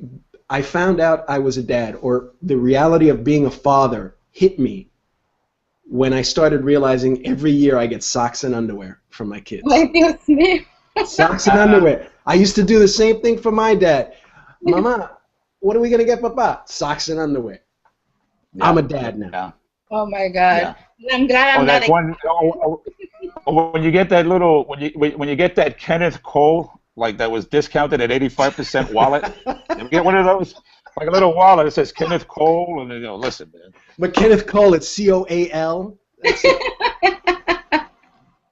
Speaker 3: I found out I was a dad, or the reality of being a father hit me when I started realizing every year I get socks and underwear from my kids.
Speaker 2: Ay, Dios mío.
Speaker 3: Socks and underwear. I used to do the same thing for my dad. Mama, what are we going to get Papa? Socks and underwear. Yeah. I'm a dad now.
Speaker 1: Yeah.
Speaker 2: Oh my God.
Speaker 1: Yeah.
Speaker 2: I'm glad I'm not
Speaker 1: when you get that little, when you get that Kenneth Cole, like that was discounted at 85% wallet, you get one of those, like a little wallet that says Kenneth Cole, and they go, listen, man.
Speaker 3: But Kenneth Cole, it's C-O-A-L.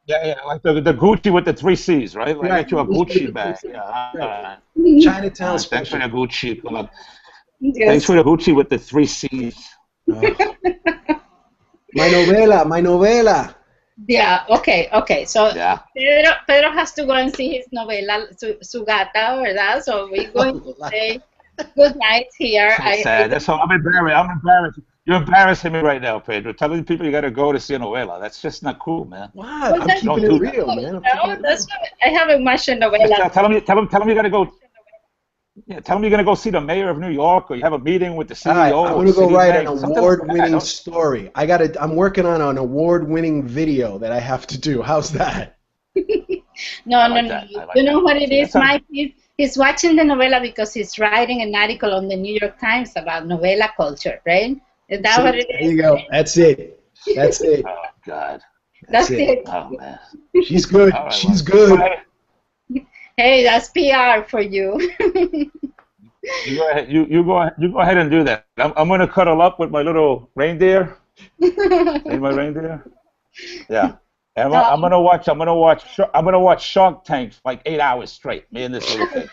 Speaker 1: Yeah, like the Gucci with the 3 C's, right? Like,
Speaker 3: Right.
Speaker 1: get you a Gucci bag. Yeah.
Speaker 3: Right. Chinatown
Speaker 1: Thanks for
Speaker 3: special.
Speaker 1: the Gucci.
Speaker 2: Yes.
Speaker 1: Thanks for the Gucci with the 3 C's.
Speaker 3: Oh. My novela.
Speaker 2: Yeah, okay. So
Speaker 1: Yeah.
Speaker 2: Pedro has to go and see his novela, Su Gata, ¿verdad? So we're going to say good night here.
Speaker 1: So sad. That's all. I'm embarrassed. You're embarrassing me right now, Pedro. Telling people you got to go to see a novela. That's just not cool, man.
Speaker 3: What?
Speaker 2: Well,
Speaker 3: I'm
Speaker 2: that's-
Speaker 3: keeping it real, man.
Speaker 2: I haven't watched a novela.
Speaker 1: Tell them you got to go. Yeah, tell them you're gonna go see the mayor of New York, or you have a meeting with the CEO.
Speaker 3: All right, I'm gonna go write an
Speaker 1: Something like
Speaker 3: award-winning
Speaker 1: that.
Speaker 3: story. I'm working on an award-winning video that I have to do. How's that?
Speaker 2: No.
Speaker 1: I like that.
Speaker 2: You know what it
Speaker 1: See,
Speaker 2: is, Mike? He's watching the novela because he's writing an article on the New York Times about novela culture, right? Is that what it is?
Speaker 3: There you go. That's it.
Speaker 1: Oh God.
Speaker 2: That's it.
Speaker 1: Oh man.
Speaker 3: She's good.
Speaker 1: All right,
Speaker 3: She's
Speaker 1: well,
Speaker 3: good.
Speaker 2: Hey, that's PR for you.
Speaker 1: You go ahead. You go ahead and do that. I'm gonna cuddle up with my little reindeer. See my reindeer? Yeah. And I'm gonna watch Shark Tank for like 8 hours straight. Me and this little thing.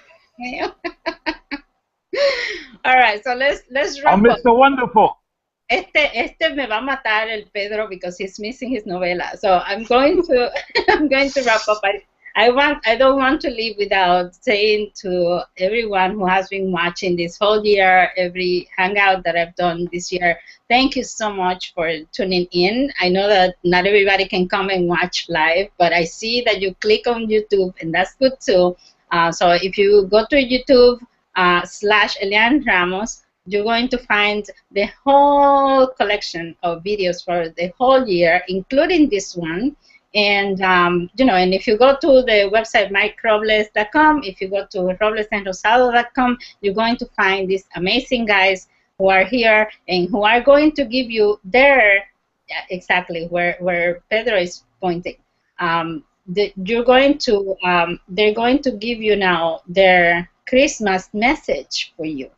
Speaker 2: All right, so let's wrap
Speaker 1: I'm
Speaker 2: up.
Speaker 1: Mr. Wonderful.
Speaker 2: Este me va a matar el Pedro because he's missing his novela. So I'm going to wrap up. I don't want to leave without saying to everyone who has been watching this whole year, every hangout that I've done this year, thank you so much for tuning in. I know that not everybody can come and watch live, but I see that you click on YouTube, and that's good too. So if you go to YouTube /Elian Ramos, you're going to find the whole collection of videos for the whole year, including this one. And, and if you go to the website mikerobles.com, if you go to roblesandrosado.com, you're going to find these amazing guys who are here and who are going to give you exactly where Pedro is pointing. They're going to give you now their Christmas message for you.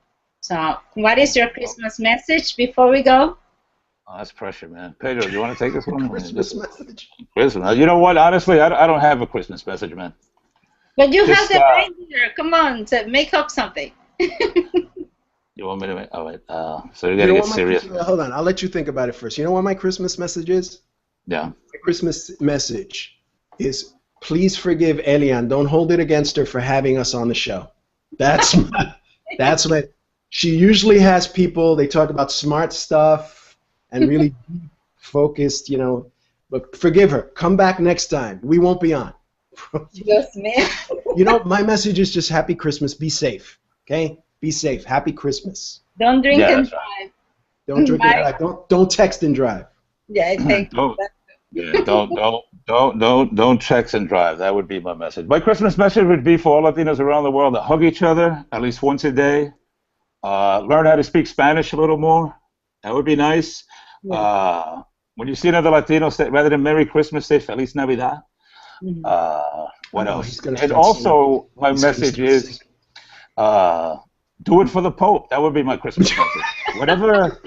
Speaker 2: So what is your Christmas message before we go?
Speaker 1: Oh, that's pressure, man. Pedro, you want to take this one?
Speaker 3: Christmas message.
Speaker 1: Christmas. You know what? Honestly, I don't have a Christmas message, man.
Speaker 2: But you
Speaker 1: Just,
Speaker 2: have the reindeer. Come on, make up something.
Speaker 1: You want me to make? All right. So you got to get serious.
Speaker 3: Hold on. I'll let you think about it first. You know what my Christmas message is?
Speaker 1: Yeah.
Speaker 3: My Christmas message is please forgive Elian. Don't hold it against her for having us on the show. That's what. She usually has people. They talk about smart stuff. And really focused, but forgive her. Come back next time. We won't be on.
Speaker 2: Yes, man.
Speaker 3: My message is just happy Christmas. Be safe, okay? Be safe. Happy Christmas.
Speaker 2: Don't drink and drive.
Speaker 3: Don't drink and drive. Don't text and drive.
Speaker 2: Yeah, I think.
Speaker 1: Don't text and drive. That would be my message. My Christmas message would be for all Latinos around the world to hug each other at least once a day. Learn how to speak Spanish a little more. That would be nice. Yeah. When you see another Latino, say, rather than Merry Christmas, say Feliz Navidad. What else? And also, my message is Do it for the Pope. That would be my Christmas message. Whatever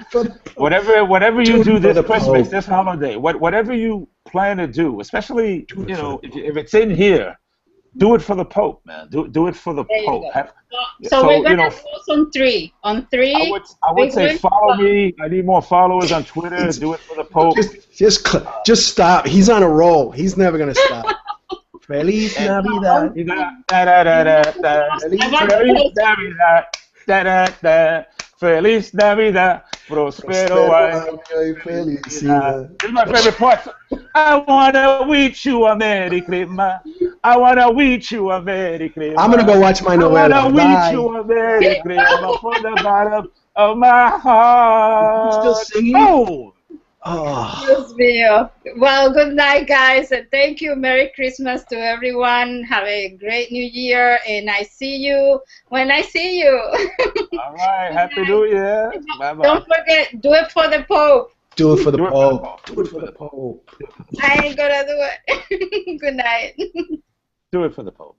Speaker 1: you do this Christmas, this holiday, whatever you plan to do, especially if it's in here, do it for the Pope, man. Do it for the Pope.
Speaker 2: So we're gonna go on three. On three,
Speaker 1: I would say follow me. I need more followers on Twitter. Do it for the Pope.
Speaker 3: Just stop. He's on a roll. He's never gonna stop. Feliz Navidad.
Speaker 1: Feliz Navidad. Prospero año y felicidad. This is my favorite part. I wanna wish you a Merry Christmas. I wanna wish you a Merry Christmas.
Speaker 3: I'm gonna go watch my novella.
Speaker 1: I wanna wish you a Merry Christmas from the bottom of my heart.
Speaker 3: You still singing?
Speaker 1: Oh.
Speaker 2: Dios mío. Well, good night, guys. And thank you. Merry Christmas to everyone. Have a great New Year. And I see you when I see you.
Speaker 1: All right. Happy New Year. Bye-bye.
Speaker 2: Don't forget, do it for the Pope.
Speaker 3: Do it for the Pope. Do it for the Pope.
Speaker 2: I ain't gonna do it. Good night.
Speaker 1: Do it for the Pope.